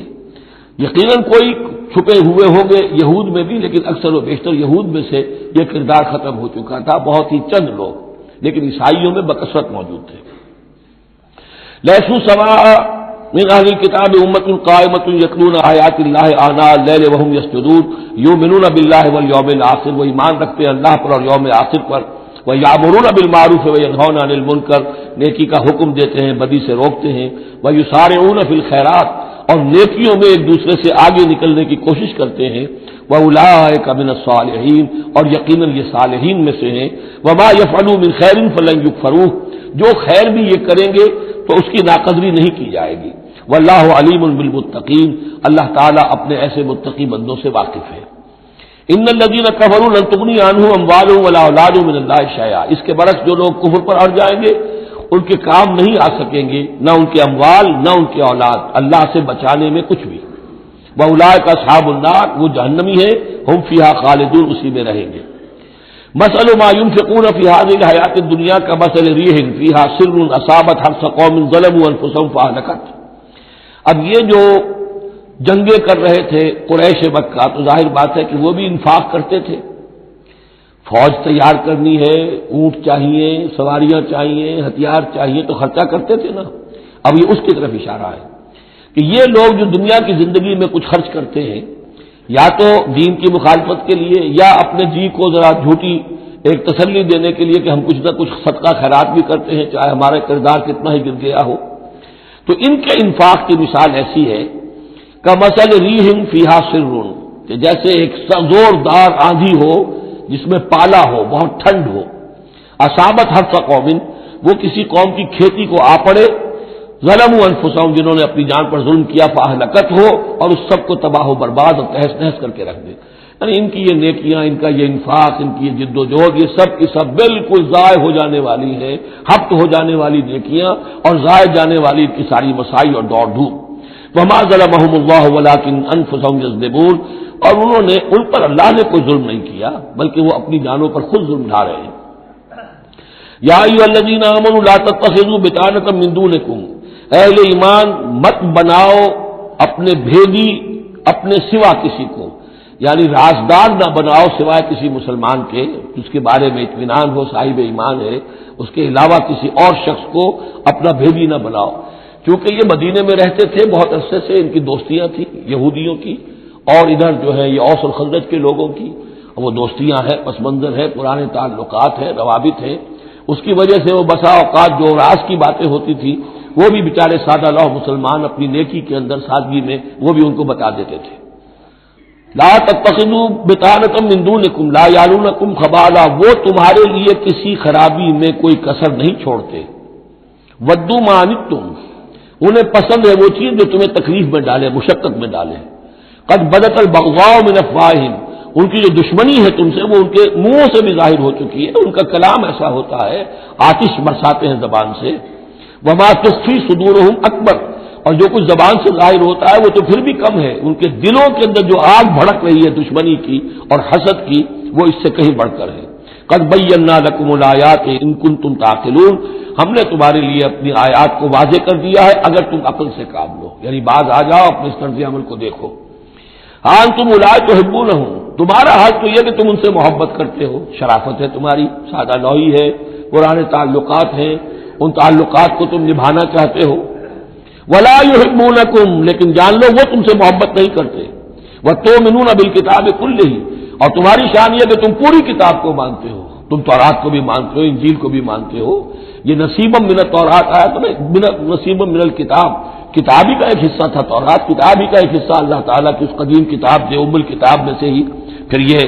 یقیناً کوئی چھپے ہوئے ہوں گے یہود میں بھی، لیکن اکثر و بیشتر یہود میں سے یہ کردار ختم ہو چکا تھا، بہت ہی چند لوگ، لیکن عیسائیوں میں بکثرت موجود تھے۔ لیسوا سواء من اہل الکتاب امۃ قائمۃ یتلون آیات اللہ آناء اللیل وهم یسجدون یؤمنون باللہ والیوم الآخر، وہ ایمان رکھتے ہیں اللہ پر اور یوم آخر پر، وَيَأْمُرُونَ بِالْمَعْرُوفِ وَيَنْهَوْنَ عَنِ الْمُنكَرِ، نیکی کا حکم دیتے ہیں بدی سے روکتے ہیں، وَيُسَارِعُونَ فِي الْخَيْرَاتِ، اور نیکیوں میں ایک دوسرے سے آگے نکلنے کی کوشش کرتے ہیں، وَأُولَٰئِكَ مِنَ الصَّالِحِينَ، اور یقیناً یہ صالحین میں سے ہیں، وَمَا يَفْعَلُوا مِنْ خَيْرٍ فَلَنْ يُكْفَرُوهُ، جو خیر بھی یہ کریں گے تو اس کی ناقدری نہیں کی جائے گی۔ وَاللَّهُ عَلِيمٌ بِالْمُتَّقِينَ، اللہ تعالیٰ اپنے ایسے متقی بندوں سے واقف ہے۔ ان الذين كفروا لن تغني عنهم اموالهم ولا اولادهم من الله شيئا، اس کے برعکس جو لوگ کفر پر اڑ جائیں گے ان کے کام نہیں آ سکیں گے، نہ ان کے اموال نہ ان کی اولاد اللہ سے بچانے میں کچھ بھی۔ واولئک اصحاب النار، وہ جہنمی ہیں، ہم فیہا خالدون، اسی میں رہیں گے۔ مثل ما ينفقون في هذه الحیات الدنیا كمثل ريح فيها سر اصابت حرث قوم ظلموا انفسهم فاهلكت، اب یہ جو جنگیں کر رہے تھے قریش مکہ، تو ظاہر بات ہے کہ وہ بھی انفاق کرتے تھے، فوج تیار کرنی ہے، اونٹ چاہیے، سواریاں چاہیے، ہتھیار چاہیے، تو خرچہ کرتے تھے نا۔ اب یہ اس کی طرف اشارہ ہے کہ یہ لوگ جو دنیا کی زندگی میں کچھ خرچ کرتے ہیں، یا تو دین کی مخالفت کے لیے، یا اپنے جی کو ذرا جھوٹی ایک تسلی دینے کے لیے کہ ہم کچھ نہ کچھ صدقہ خیرات بھی کرتے ہیں، چاہے ہمارا کردار کتنا ہی گر گیا ہو، تو ان کے انفاق کی مثال ایسی ہے کمثل ریح فیہا سر، کہ جیسے ایک زوردار آندھی ہو جس میں پالا ہو، بہت ٹھنڈ ہو، اصابت حرث قوم، وہ کسی قوم کی کھیتی کو آ پڑے، ظلموا انفسہم، جنہوں نے اپنی جان پر ظلم کیا، فاہلکت ہو، اور اس سب کو تباہ و برباد اور تہس نہس کر کے رکھ دے۔ یعنی ان کی یہ نیکیاں، ان کا یہ انفاق، ان کی یہ جد و جہد، یہ سب کی سب بالکل ضائع ہو جانے والی ہے، ہفت ہو جانے والی نیکیاں، اور ضائع جانے والی ان کی ساری مسائی اور دوڑ دھوپ۔ وما ظلمهم اللہ ولکن انفسهم یظلمون، اور انہوں نے، ان پر اللہ نے کوئی ظلم نہیں کیا، بلکہ وہ اپنی جانوں پر خود ظلم ڈھا رہے ہیں۔ یا ایھا الذین آمنوا لا تتخذوا بطانۃ من دونکم، اہل ایمان مت بناؤ اپنے بھیدی اپنے سوا کسی کو، یعنی رازدار نہ بناؤ سوائے کسی مسلمان کے جس کے بارے میں اطمینان ہو، صاحب ایمان ہے، اس کے علاوہ کسی اور شخص کو اپنا بھیدی نہ بناؤ۔ چونکہ یہ مدینے میں رہتے تھے بہت عرصے سے، ان کی دوستیاں تھیں یہودیوں کی، اور ادھر جو ہے یہ اوس اور خزرج کے لوگوں کی، وہ دوستیاں ہیں، پس منظر ہے، پرانے تعلقات ہیں، روابط ہیں، اس کی وجہ سے وہ بسا اوقات جو راز کی باتیں ہوتی تھی وہ بھی بیچارے سادہ لوح مسلمان اپنی نیکی کے اندر، سادگی میں، وہ بھی ان کو بتا دیتے تھے۔ لا تتخذوا بطانۃ من دونکم لا یعلونکم خبالا، وہ تمہارے لیے کسی خرابی میں کوئی کسر نہیں چھوڑتے، ودوا ما عنتم، انہیں پسند ہے وہ چیز جو تمہیں تکلیف میں ڈالے، مشقت میں ڈالے۔ قد بدت البغضاء من افواہہم، ان کی جو دشمنی ہے تم سے وہ ان کے منہوں سے بھی ظاہر ہو چکی ہے، ان کا کلام ایسا ہوتا ہے، آتش برساتے ہیں زبان سے۔ وما تخفی صدورہم اکبر، اور جو کچھ زبان سے ظاہر ہوتا ہے وہ تو پھر بھی کم ہے، ان کے دلوں کے اندر جو آگ بھڑک رہی ہے دشمنی کی اور حسد کی، وہ اس سے کہیں بڑھ کر ہے۔ قد بینا لکم الآیات ان کنتم تعقلون، ہم نے تمہارے لیے اپنی آیات کو واضح کر دیا ہے اگر تم عقل سے کام لو، یعنی باز آ جاؤ، اپنے اس طرز عمل کو دیکھو۔ ہاں تم اولئک تحبونہم، تمہارا حال تو یہ کہ تم ان سے محبت کرتے ہو، شرافت ہے تمہاری، سادہ لوحی ہے، پرانے تعلقات ہیں، ان تعلقات کو تم نبھانا چاہتے ہو۔ ولا یحبونکم، لیکن جان لو وہ تم سے محبت نہیں کرتے۔ وتؤمنون بالکتاب کلہ، اور تمہاری شان یہ کہ تم پوری کتاب کو مانتے ہو، تم تورات کو بھی مانتے ہو، انجیل کو بھی مانتے ہو۔ یہ نصیبا من التورات آیا تو نصیبا من الکتاب، کتاب ہی کا ایک حصہ تھا تورات، کتاب ہی کا ایک حصہ اللہ تعالیٰ کی اس قدیم کتاب سے، ام الکتاب میں سے ہی پھر یہ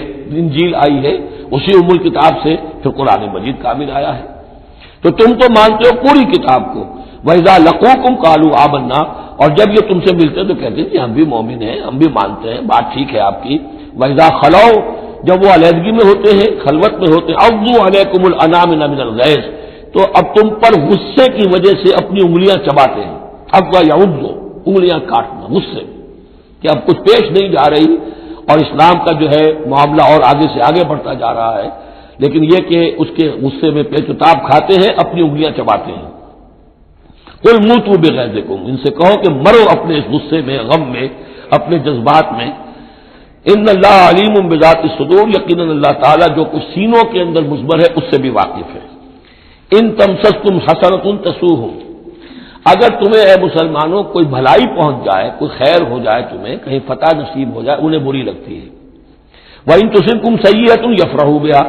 انجیل آئی ہے، اسی ام الکتاب سے پھر قرآن مجید کامل آیا ہے۔ تو تم تو مانتے ہو پوری کتاب کو۔ وَإِذَا لَقُوكُمْ قَالُوا آمَنَّا، اور جب یہ تم سے ملتے تو کہتے ہیں کہ ہم بھی مومن ہیں، ہم بھی مانتے ہیں، بات ٹھیک ہے آپ کی۔ وَإِذَا خَلَوْا، جب وہ علیحدگی میں ہوتے ہیں، خلوت میں ہوتے ہیں، عَضُّوا عَلَيْكُمُ الْأَنَامِلَ مِنَ الْغَيْظِ، تو اب تم پر غصے کی وجہ سے اپنی انگلیاں چباتے ہیں۔ عَضَّ يَعُضُّ، انگلیاں کاٹنا غصے کہ اب کچھ پیش نہیں جا رہی، اور اسلام کا جو ہے معاملہ اور آگے سے آگے بڑھتا جا رہا ہے، لیکن یہ کہ اس کے غصے میں پیچ و تاب کھاتے ہیں، اپنی انگلیاں چباتے ہیں۔ قل موتوا بغیظکم، ان سے کہو کہ مرو اپنے اس غصے میں، غم میں، اپنے جذبات میں۔ ان اللہ علیم بذات الصدور، یقیناً اللہ تعالیٰ جو کچھ سینوں کے اندر مضمر ہے اس سے بھی واقف ہے۔ ان تمسسکم حسنۃ تسؤہم، اگر تمہیں اے مسلمانوں کوئی بھلائی پہنچ جائے، کوئی خیر ہو جائے، تمہیں کہیں فتح نصیب ہو جائے، انہیں بری لگتی ہے۔ وَإِن تُصِبْكُمْ سَیِّئَةٌ یفرحوا بہا،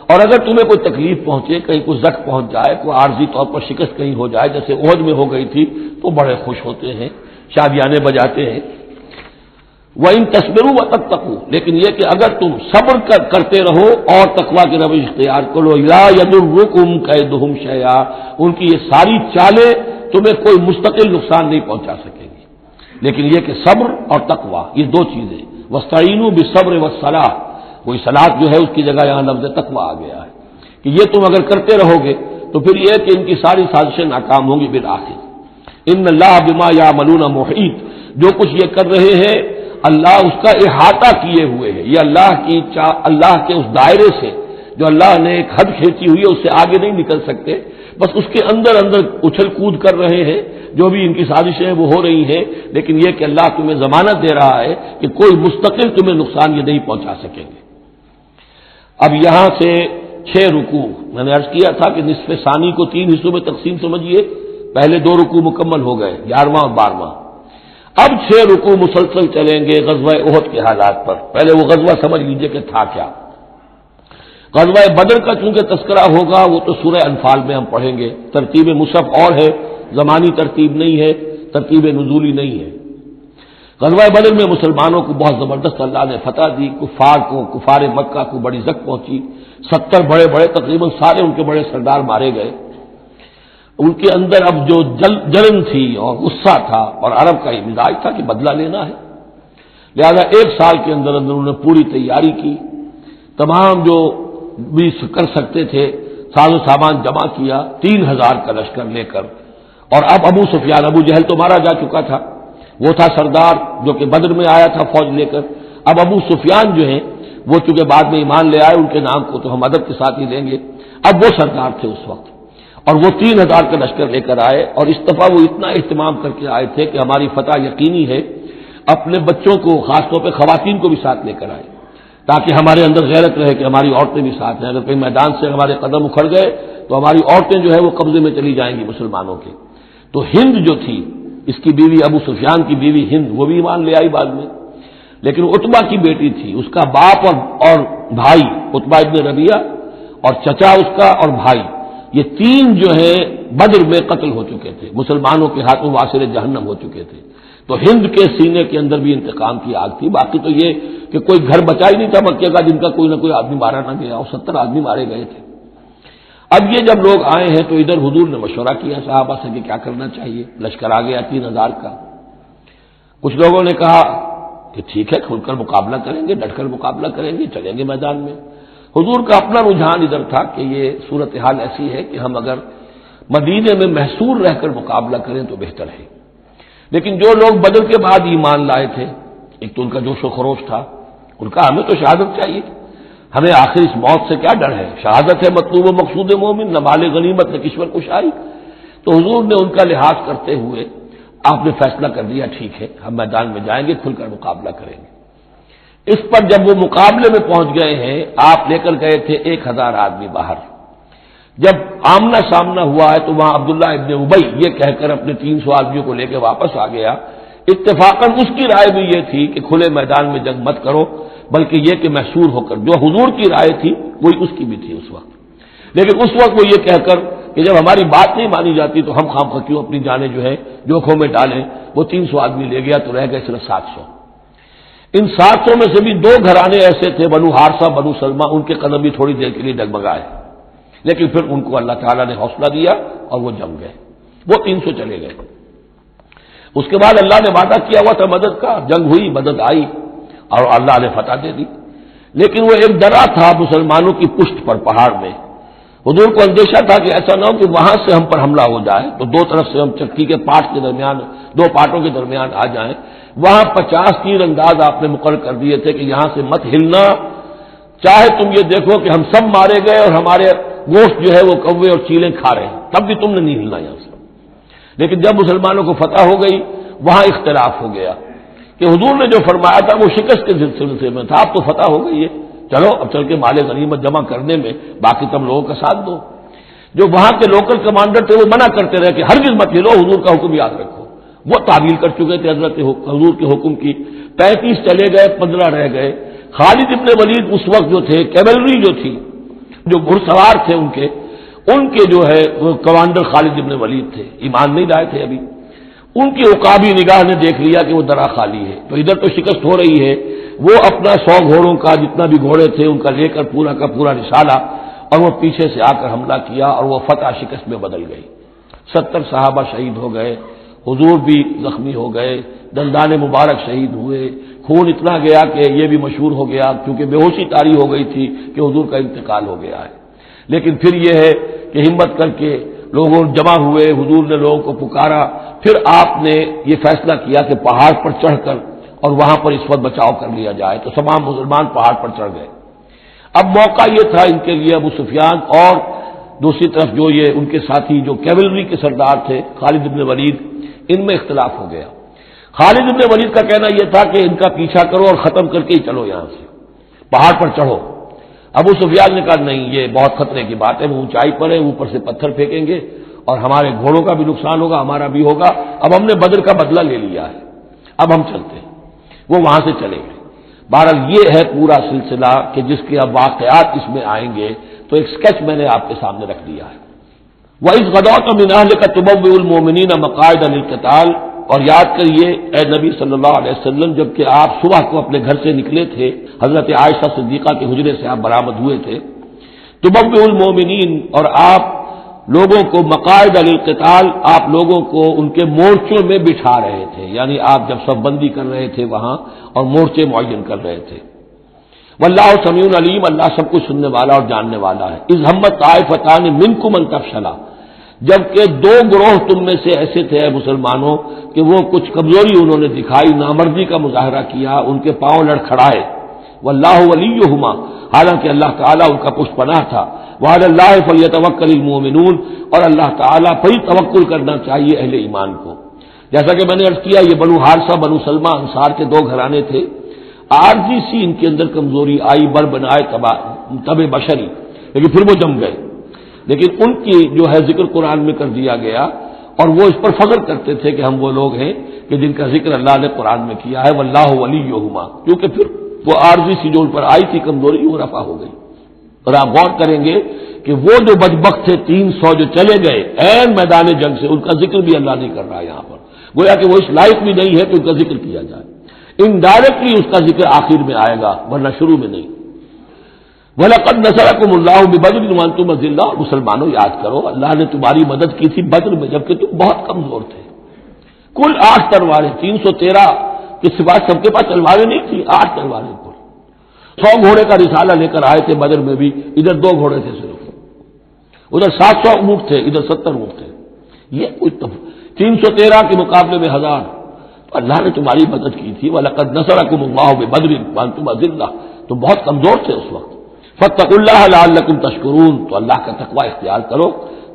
اور اگر تمہیں کوئی تکلیف پہنچے، کہیں کوئی زخم پہنچ جائے، کوئی عارضی طور پر شکست کہیں ہو جائے، جیسے احد میں ہو گئی تھی، تو بڑے خوش ہوتے ہیں، شادیانے بجاتے ہیں۔ وَإِن تَصْبِرُوا وَتَتَّقُوا، لیکن یہ کہ اگر تم صبر کرتے رہو اور تقوی کی روش اختیار کرو، لَا يَضُرُّكُمْ كَيْدُهُمْ شَيْئًا، ان کی یہ ساری چالیں تمہیں کوئی مستقل نقصان نہیں پہنچا سکے گی، لیکن یہ کہ صبر اور تقوی یہ دو چیزیں۔ وَاسْتَعِینُوا بِالصَّبْرِ وَالصَّلَاةِ، کوئی صلاۃ جو ہے اس کی جگہ یہاں لفظ تقوی آ گیا ہے کہ یہ تم اگر کرتے رہو گے تو پھر یہ کہ ان کی ساری سازشیں ناکام ہوں گی بالآخر۔ ان اللہ بما یعملون محیط، جو کچھ یہ کر رہے ہیں اللہ اس کا احاطہ کیے ہوئے ہے، یہ اللہ کے اس دائرے سے جو اللہ نے ایک حد کھینچی ہوئی ہے اس سے آگے نہیں نکل سکتے، بس اس کے اندر اندر اچھل کود کر رہے ہیں، جو بھی ان کی سازشیں وہ ہو رہی ہیں، لیکن یہ کہ اللہ تمہیں ضمانت دے رہا ہے کہ کوئی مستقل تمہیں نقصان یہ نہیں پہنچا سکیں گے۔ اب یہاں سے 6 رکوع، میں نے عرض کیا تھا کہ نصف ثانی کو 3 حصوں میں تقسیم سمجھیے، پہلے 2 رکوع مکمل ہو گئے، 11واں اور 12واں۔ اب 6 رکوع مسلسل چلیں گے غزوہ احد کے حالات پر۔ پہلے وہ غزوہ سمجھ لیجئے کہ تھا کیا۔ غزوہ بدر کا چونکہ تذکرہ ہوگا وہ تو سورہ انفال میں ہم پڑھیں گے، ترتیب مصحف اور ہے، زمانی ترتیب نہیں ہے، ترتیب نزولی نہیں ہے۔ غزوہ بدر میں مسلمانوں کو بہت زبردست اللہ نے فتح دی، کفار مکہ کو بڑی زک پہنچی، 70 بڑے بڑے تقریباً سارے ان کے بڑے سردار مارے گئے۔ ان کے اندر اب جو جلن تھی اور غصہ تھا، اور عرب کا یہ مزاج تھا کہ بدلہ لینا ہے، لہذا 1 سال کے اندر انہوں نے پوری تیاری کی، تمام جو بھی کر سکتے تھے ساز و سامان جمع کیا، 3000 کا لشکر لے کر۔ اور اب ابو سفیان، ابو جہل تو مارا جا چکا تھا، وہ تھا سردار جو کہ بدر میں آیا تھا فوج لے کر۔ اب ابو سفیان جو ہیں وہ چونکہ بعد میں ایمان لے آئے، ان کے نام کو تو ہم ادب کے ساتھ ہی لیں گے، اب وہ سردار تھے اس وقت، اور وہ 3000 کا لشکر لے کر آئے، اور اس دفعہ وہ اتنا اہتمام کر کے آئے تھے کہ ہماری فتح یقینی ہے، اپنے بچوں کو خاص طور پہ خواتین کو بھی ساتھ لے کر آئے تاکہ ہمارے اندر غیرت رہے کہ ہماری عورتیں بھی ساتھ ہیں، اگر کہیں میدان سے ہمارے قدم اکھڑ گئے تو ہماری عورتیں جو ہے وہ قبضے میں چلی جائیں گی مسلمانوں کے۔ تو ہند جو تھی، اس کی بیوی ابو سفیان کی بیوی ہند، وہ بھی ایمان لے آئی بعد میں، لیکن عتبہ کی بیٹی تھی، اس کا باپ اور بھائی عتبہ ابن ربیعہ، اور چچا اس کا اور بھائی، یہ 3 جو ہیں بدر میں قتل ہو چکے تھے، مسلمانوں کے ہاتھوں واصل جہنم ہو چکے تھے۔ تو ہند کے سینے کے اندر بھی انتقام کی آگ تھی۔ باقی تو یہ کہ کوئی گھر بچا ہی نہیں تھا مکے کا جن کا کوئی نہ کوئی آدمی مارا نہ گیا، اور 70 آدمی مارے گئے تھے۔ اب یہ جب لوگ آئے ہیں تو ادھر حضور نے مشورہ کیا صحابہ سے کہ کیا کرنا چاہیے، لشکر آ گیا 3000 کا۔ کچھ لوگوں نے کہا کہ ٹھیک ہے، کھل کر مقابلہ کریں گے، ڈٹ کر مقابلہ کریں گے، چلیں گے میدان میں۔ حضور کا اپنا رجحان ادھر تھا کہ یہ صورتحال ایسی ہے کہ ہم اگر مدینے میں محصور رہ کر مقابلہ کریں تو بہتر ہے۔ لیکن جو لوگ بدر کے بعد ایمان لائے تھے، ایک تو ان کا جوش و خروش تھا، ان کا ہمیں تو شہادت چاہیے، ہمیں آخر اس موت سے کیا ڈر ہے، شہادت ہے مطلوب و مقصود مومن، نہ مال غنیمت نہ کشور کشائی۔ تو حضور نے ان کا لحاظ کرتے ہوئے آپ نے فیصلہ کر دیا ٹھیک ہے ہم میدان میں جائیں گے، کھل کر مقابلہ کریں گے۔ اس پر جب وہ مقابلے میں پہنچ گئے ہیں، آپ لے کر گئے تھے 1000 آدمی باہر، جب آمنا سامنا ہوا ہے تو وہاں عبداللہ ابن ابی یہ کہہ کر اپنے 300 آدمیوں کو لے کے واپس آ گیا۔ اتفاقاً اس کی رائے بھی یہ تھی کہ کھلے میدان میں جنگ مت کرو، بلکہ یہ کہ محصور ہو کر، جو حضور کی رائے تھی وہی اس کی بھی تھی اس وقت۔ لیکن اس وقت وہ یہ کہہ کر کہ جب ہماری بات نہیں مانی جاتی تو ہم خام کیوں اپنی جانیں جو ہے جوکھوں میں ڈالیں، وہ 300 آدمی لے گیا تو رہ گئے صرف 700۔ ان 700 میں سے بھی 2 گھرانے ایسے تھے، بنو حارثہ بنو سلمہ، ان کے قدم بھی تھوڑی دیر کے لیے ڈگمگائے، لیکن پھر ان کو اللہ تعالیٰ نے حوصلہ دیا اور وہ جم گئے، وہ 300 چلے گئے۔ اس کے بعد اللہ نے وعدہ کیا ہوا تھا مدد کا، جنگ ہوئی، مدد آئی اور اللہ نے فتح دے دی، لیکن وہ ایک ڈرا تھا مسلمانوں کی پشت پر پہاڑ میں۔ حضور کو اندیشہ تھا کہ ایسا نہ ہو کہ وہاں سے ہم پر حملہ ہو جائے تو 2 طرف سے ہم چکی کے پاٹ کے درمیان، 2 پاٹوں کے درمیان آ جائیں۔ وہاں 50 تیر انداز آپ نے مقرر کر دیے تھے کہ یہاں سے مت ہلنا، چاہے تم یہ دیکھو کہ ہم سب مارے گئے اور ہمارے گوشت جو ہے وہ کوے اور چیلیں کھا رہے ہیں، تب بھی تم نے نہیں ہلنا یہاں سے۔ لیکن جب مسلمانوں کو فتح ہو گئی وہاں اختلاف ہو گیا کہ حضور نے جو فرمایا تھا وہ شکست کے سلسلے میں تھا، اب تو فتح ہو گئی ہے، چلو اب چل کے مال غنیمت جمع کرنے میں باقی تم لوگوں کا ساتھ دو۔ جو وہاں کے لوکل کمانڈر تھے وہ منع کرتے رہے کہ ہرگز مت ہلو، حضور کا حکم یاد رکھو۔ وہ تعویل کر چکے تھے حضرت حضور کے حکم کی۔ 35 چلے گئے، 15 رہ گئے۔ خالد ابن ولید اس وقت جو تھے، کیولری جو تھی، جو گھڑ سوار تھے ان کے جو ہے وہ کمانڈر خالد ابن ولید تھے، ایمان نہیں لائے تھے ابھی۔ ان کی عقابی نگاہ نے دیکھ لیا کہ وہ درا خالی ہے، تو ادھر تو شکست ہو رہی ہے، وہ اپنا 100 گھوڑوں کا جتنا بھی گھوڑے تھے ان کا لے کر پورا کا پورا رسالہ، اور وہ پیچھے سے آ کر حملہ کیا اور وہ فتح شکست میں بدل گئی۔ 70 صحابہ شہید ہو گئے، حضور بھی زخمی ہو گئے، دندان مبارک شہید ہوئے، خون اتنا گیا کہ یہ بھی مشہور ہو گیا کیونکہ بے ہوشی طاری ہو گئی تھی کہ حضور کا انتقال ہو گیا ہے۔ لیکن پھر یہ ہے کہ ہمت کر کے لوگوں جمع ہوئے، حضور نے لوگوں کو پکارا، پھر آپ نے یہ فیصلہ کیا کہ پہاڑ پر چڑھ کر اور وہاں پر اس وقت بچاؤ کر لیا جائے، تو تمام مسلمان پہاڑ پر چڑھ گئے۔ اب موقع یہ تھا ان کے لیے ابو سفیان اور دوسری طرف جو یہ ان کے ساتھی جو کیولری کے سردار تھے خالد بن ولید، ان میں اختلاف ہو گیا۔ خالد بن ولید کا کہنا یہ تھا کہ ان کا پیچھا کرو اور ختم کر کے ہی چلو، یہاں سے پہاڑ پر چڑھو۔ ابو سفیان نے کہا نہیں، یہ بہت خطرے کی بات ہے، وہ اونچائی پر ہے، اوپر سے پتھر پھینکیں گے اور ہمارے گھوڑوں کا بھی نقصان ہوگا، ہمارا بھی ہوگا، اب ہم نے بدر کا بدلہ لے لیا ہے، اب ہم چلتے ہیں۔ وہ وہاں سے چلے گئے۔ بہرحال یہ ہے پورا سلسلہ کہ جس کے اب واقعات اس میں آئیں گے، تو ایک سکیچ میں نے آپ کے سامنے رکھ دیا ہے۔ وَإِذْ غَدَوْتَ مِنْ أَهْلِكَ تُبَوِّئُ الْمُؤْمِنِينَ مَقَاعِدَ لِلْقِتَالِ، اور یاد کریے اے نبی صلی اللہ علیہ وسلم، جبکہ آپ صبح کو اپنے گھر سے نکلے تھے، حضرت عائشہ صدیقہ کے حجرے سے آپ برآمد ہوئے تھے، تُبَوِّئُ الْمُؤْمِنِينَ، اور آپ لوگوں کو مقاعد للقتال، آپ لوگوں کو ان کے مورچوں میں بٹھا رہے تھے، یعنی آپ جب صف بندی کر رہے تھے وہاں اور مورچے معین کر رہے تھے۔ واللہ سمیع علیم، اللہ سب کچھ سننے والا اور جاننے والا ہے۔ اذ ہمت طائفتان منکم ان تفشلا، جبکہ دو گروہ تم میں سے ایسے تھے اے مسلمانوں کہ وہ کچھ کمزوری انہوں نے دکھائی، نامردی کا مظاہرہ کیا، ان کے پاؤں لڑکھڑائے۔ واللہ ولیہما، حالانکہ اللہ تعالیٰ ان کا پشت پناہ تھا۔ وعلی اللہ فلیتوکل المؤمنون، اور اللہ تعالیٰ پر ہی توکل کرنا چاہیے اہل ایمان کو۔ جیسا کہ میں نے عرض کیا، یہ بنو حارثہ بنو سلمہ انصار کے دو گھرانے تھے، عارضی سی ان کے اندر کمزوری آئی، بر بنائے تب بشری، لیکن پھر وہ جم گئے۔ لیکن ان کی جو ہے ذکر قرآن میں کر دیا گیا، اور وہ اس پر فخر کرتے تھے کہ ہم وہ لوگ ہیں کہ جن کا ذکر اللہ نے قرآن میں کیا ہے، واللہ ولیہما، کیونکہ پھر وہ عارضی سی جو ان پر آئی تھی کمزوری، وہ رفع ہو گئی۔ اور آپ غور کریں گے کہ وہ جو بدبخت تھے 300 جو چلے گئے عین میدان جنگ سے، ان کا ذکر بھی اللہ نہیں کر رہا ہے یہاں پر، گویا کہ وہ اس لائق بھی نہیں ہے کہ ان کا ذکر کیا جائے۔ انڈائریکٹلی اس کا ذکر آخر میں آئے گا، ورنہ شروع میں نہیں۔ وَلَقَدْ نَصَرَكُمُ اللَّهُ بِبَدْرٍ وَأَنْتُمْ أَذِلَّةٌ، مسلمانوں یاد کرو اللہ نے تمہاری مدد کی تھی بدر میں جبکہ تم بہت کمزور تھے۔ کل 8 تلواریں، 313 کے سوا سب کے پاس تلواریں نہیں تھی، 8 تلواریں کل۔ 100 گھوڑے کا رسالہ لے کر آئے تھے بدر میں بھی، ادھر 2 گھوڑے تھے صرف، ادھر 700 اونٹ تھے، ادھر 70 اونٹ تھے۔ یہ کوئی 313 کے مقابلے میں 1000، اللہ نے تمہاری مدد کی تھی۔ وَلَقَدْ نَصَرَكُمُ اللَّهُ بِبَدْرٍ وَأَنْتُمْ أَذِلَّةٌ، تم بہت کمزور تھے اس وقت۔ فَاتَّقُوا اللَّهَ لَعَلَّكُمْ تَشْكُرُونَ، تو اللہ کا تقوی اختیار کرو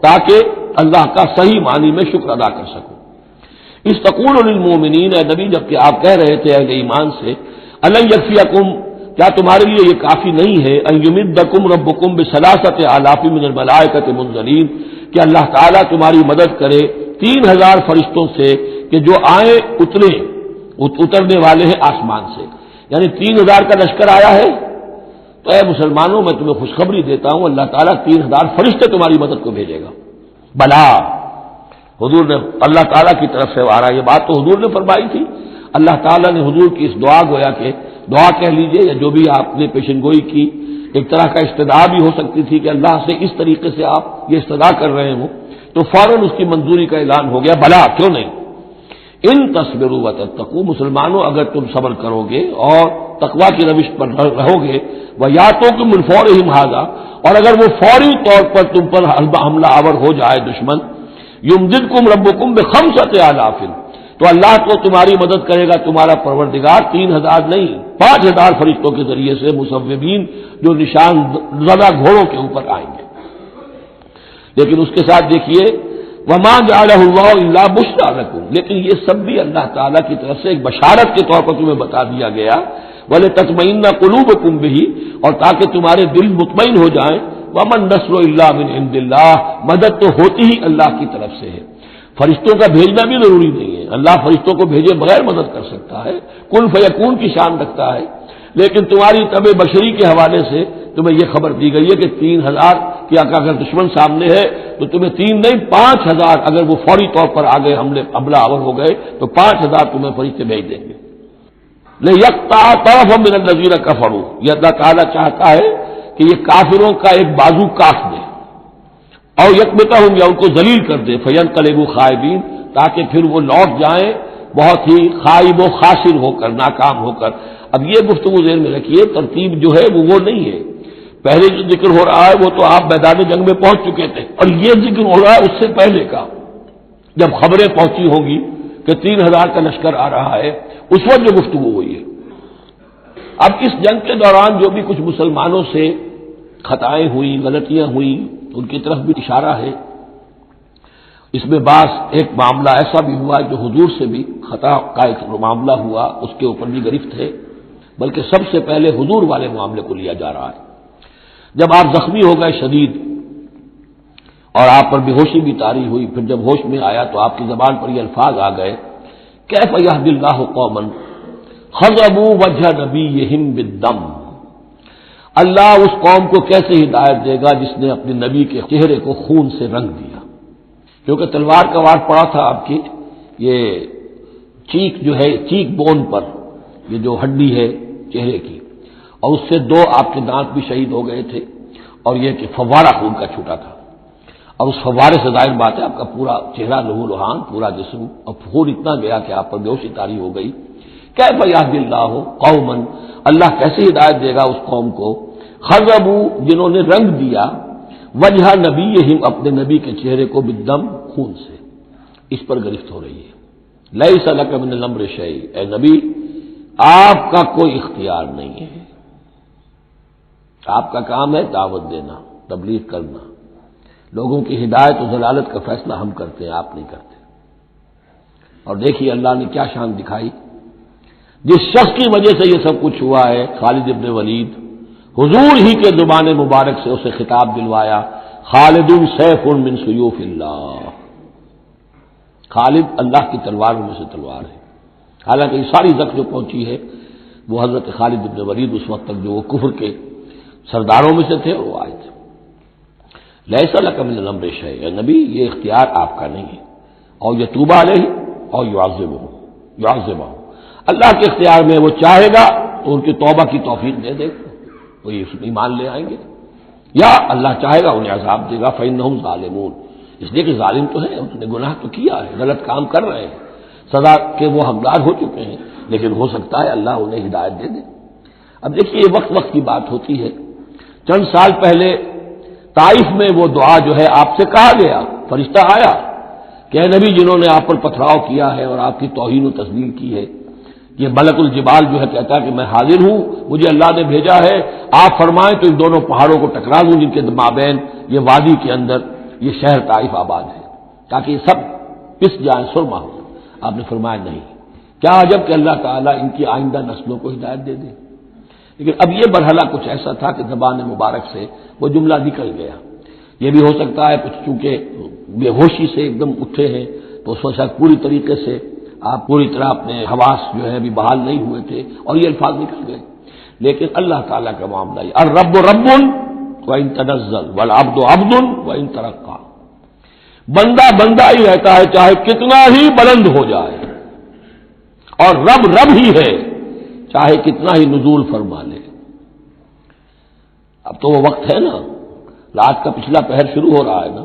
تاکہ اللہ کا صحیح معنی میں شکر ادا کر سکو۔ اس تقول للمؤمنین، اے نبی جبکہ آپ کہہ رہے تھے اہل ایمان سے، أَلَنْ يَكْفِيَكُمْ، کیا تمہارے لیے یہ کافی نہیں ہے، أَنْ يُمِدَّكُمْ رَبُّكُمْ بِثَلَاثَةِ آلَافٍ مِنَ الْمَلَائِكَةِ مُنزَلِينَ، کہ اللہ تعالیٰ تمہاری مدد کرے 3000 فرشتوں سے کہ جو آئیں اترنے والے ہیں آسمان سے، یعنی 3000 کا لشکر آیا ہے۔ تو اے مسلمانوں میں تمہیں خوشخبری دیتا ہوں، اللہ تعالیٰ 3000 فرشتے تمہاری مدد کو بھیجے گا۔ بلا، حضور نے اللہ تعالیٰ کی طرف سے آ رہا، یہ بات تو حضور نے فرمائی تھی، اللہ تعالیٰ نے حضور کی اس دعا، گویا کہ دعا کہہ لیجئے یا جو بھی آپ نے پیشن گوئی کی، ایک طرح کا استدعا بھی ہو سکتی تھی کہ اللہ سے اس طریقے سے آپ یہ استدعا کر رہے ہوں، تو فوراً اس کی منظوری کا اعلان ہو گیا، بلا کیوں نہیں۔ ان تصبروا وتتقوا، مسلمانوں اگر تم صبر کرو گے اور تقوی کی روش پر رہو گے، وَيَأْتُوكُم مِّن فَوْرِهِمْ هَٰذَا، اور اگر وہ فوری طور پر تم پر حملہ آور ہو جائے دشمن، يُمْدِدْكُمْ رَبُّكُمْ بِخَمْسَةِ آلَافٍ، تو اللہ تو تمہاری مدد کرے گا تمہارا پروردگار 3000 نہیں 5000 فرشتوں کے ذریعے سے، مصوبین جو نشان زدہ گھوڑوں کے اوپر آئیں گے۔ لیکن اس کے ساتھ دیکھیے وَمَا جَعَلَهُ اللَّهُ إِلَّا بُشْرَىٰ لَكُمْ، لیکن یہ سب بھی اللہ تعالیٰ کی طرف سے ایک بشارت کے طور پر تمہیں بتا دیا گیا، وَلِتَطْمَئِنَّ قُلُوبُكُمْ بِهِ، اور تاکہ تمہارے دل مطمئن ہو جائیں، وَمَا النَّصْرُ إِلَّا مِنْ عِنْدِ اللَّهِ، مدد تو ہوتی ہی اللہ کی طرف سے ہے، فرشتوں کا بھیجنا بھی ضروری نہیں ہے، اللہ فرشتوں کو بھیجے بغیر مدد کر سکتا ہے، کن فیکون کی شان رکھتا ہے، لیکن تمہاری طبع بشری کے حوالے سے تمہیں یہ خبر دی گئی ہے کہ 3000 کی اگر دشمن سامنے ہے تو تمہیں 3 نہیں 5000، اگر وہ فوری طور پر آگے حملہ آور ہو گئے تو 5000 تمہیں فرشتے بھیج دیں گے۔ لِيَقْطَعَ طَرَفًا مِّنَ الَّذِينَ كَفَرُوا، یہ اللہ تعالیٰ چاہتا ہے کہ یہ کافروں کا ایک بازو کاٹ دے، اور یکبتہم، یا ان کو ذلیل کر دے، فَيَنْقَلِبُوا خَائِبِينَ، تاکہ پھر وہ لوٹ جائیں بہت ہی خائب و خاسر ہو کر، ناکام ہو کر۔ اب یہ گفتگو ذہن میں رکھیے، ترتیب جو ہے وہ نہیں ہے، پہلے جو ذکر ہو رہا ہے وہ تو آپ میدان جنگ میں پہنچ چکے تھے، اور یہ ذکر ہو رہا ہے اس سے پہلے کا، جب خبریں پہنچی ہوں گی کہ 3000 کا لشکر آ رہا ہے، اس وقت جو گفتگو ہوئی ہے۔ اب اس جنگ کے دوران جو بھی کچھ مسلمانوں سے خطائیں ہوئیں، غلطیاں ہوئیں، ان کی طرف بھی اشارہ ہے۔ اس میں بعض ایک معاملہ ایسا بھی ہوا جو حضور سے بھی خطا کا ایک معاملہ ہوا، اس کے اوپر بھی گرفت ہے، بلکہ سب سے پہلے حضور والے معاملے کو لیا جا رہا ہے۔ جب آپ زخمی ہو گئے شدید اور آپ پر بے ہوشی بھی طاری ہوئی، پھر جب ہوش میں آیا تو آپ کی زبان پر یہ الفاظ آ گئے، کیف یہدی اللہ قوما خضبوا وجہ نبیہم بالدم، اللہ اس قوم کو کیسے ہدایت دے گا جس نے اپنے نبی کے چہرے کو خون سے رنگ دیا، کیونکہ تلوار کا وار پڑا تھا آپ کی یہ چیک جو ہے، چیک بون پر، یہ جو ہڈی ہے چہرے کی، اور اس سے دو آپ کے دانت بھی شہید ہو گئے تھے، اور یہ کہ فوارہ خون کا چھوٹا تھا، اور اس فوارے سے ظاہر بات ہے آپ کا پورا چہرہ لہو لہان، پورا جسم، اور خون اتنا گیا کہ آپ پر بے ہوشی طاری ہو گئی۔ کیف یہدی اللہ قوما، اللہ کیسے ہدایت دے گا اس قوم کو، خضبوا جنہوں نے رنگ دیا، وجہ نبیہم اپنے نبی کے چہرے کو بالدم خون سے، اس پر گرفت ہو رہی ہے۔ لیس لک من الامر شیء، اے نبی آپ کا کوئی اختیار نہیں ہے، آپ کا کام ہے دعوت دینا، تبلیغ کرنا، لوگوں کی ہدایت و ضلالت کا فیصلہ ہم کرتے ہیں، آپ نہیں کرتے۔ اور دیکھیے اللہ نے کیا شان دکھائی، جس شخص کی وجہ سے یہ سب کچھ ہوا ہے، خالد ابن ولید، حضور ہی کے زبان مبارک سے اسے خطاب دلوایا، خالد سیف من سیوف اللہ، خالد اللہ کی تلواروں میں سے تلوار ہے۔ حالانکہ یہ ساری زخم جو پہنچی ہے وہ حضرت خالد ابن ولید اس وقت تک جو وہ کفر کے سرداروں میں سے تھے وہ آئے تھے۔ لیس لک من الامر شیء، اے نبی یہ اختیار آپ کا نہیں ہے، اور یتوب علیہ اور یعذبہ، اللہ کے اختیار میں، وہ چاہے گا تو ان کی توبہ کی توفیق دے دے گا، وہ یہ ایمان لے آئیں گے، یا اللہ چاہے گا انہیں عذاب دے گا، فإنہم ظالمون، اس لیے کہ ظالم تو ہے، انہوں نے گناہ تو کیا ہے، غلط کام کر رہے ہیں، سزا کے وہ حقدار ہو چکے ہیں، لیکن ہو سکتا ہے اللہ انہیں ہدایت دے دے۔ اب دیکھیے یہ وقت وقت کی بات ہوتی ہے، چند سال پہلے طائف میں وہ دعا جو ہے آپ سے کہا گیا، فرشتہ آیا کہ اے نبی جنہوں نے آپ پر پتھراؤ کیا ہے اور آپ کی توہین و تذلیل کی ہے، یہ ملک الجبال جو ہے کہتا ہے کہ میں حاضر ہوں، مجھے اللہ نے بھیجا ہے، آپ فرمائیں تو ان دونوں پہاڑوں کو ٹکرا دوں جن کے مابین یہ وادی کے اندر یہ شہر طائف آباد ہے، تاکہ یہ سب پس جائیں، سرما ہو۔ آپ نے فرمایا نہیں، کیا عجب کہ اللہ تعالیٰ ان کی آئندہ نسلوں کو ہدایت دے دے۔ لیکن اب یہ مرحلہ کچھ ایسا تھا کہ زبان مبارک سے وہ جملہ نکل گیا۔ یہ بھی ہو سکتا ہے کچھ چونکہ بے ہوشی سے ایک دم اٹھے ہیں تو اس وقت شاید پوری طریقے سے آپ پوری طرح اپنے حواس جو ہے ابھی بحال نہیں ہوئے تھے اور یہ الفاظ نکل گئے۔ لیکن اللہ تعالیٰ کا معاملہ یہ الرب رب وان تنزل والعبد عبد وان ترقى، بندہ بندہ ہی رہتا ہے چاہے کتنا ہی بلند ہو جائے، اور رب رب ہی ہے چاہے کتنا ہی نزول فرما لے۔ اب تو وہ وقت ہے نا، رات کا پچھلا پہر شروع ہو رہا ہے نا،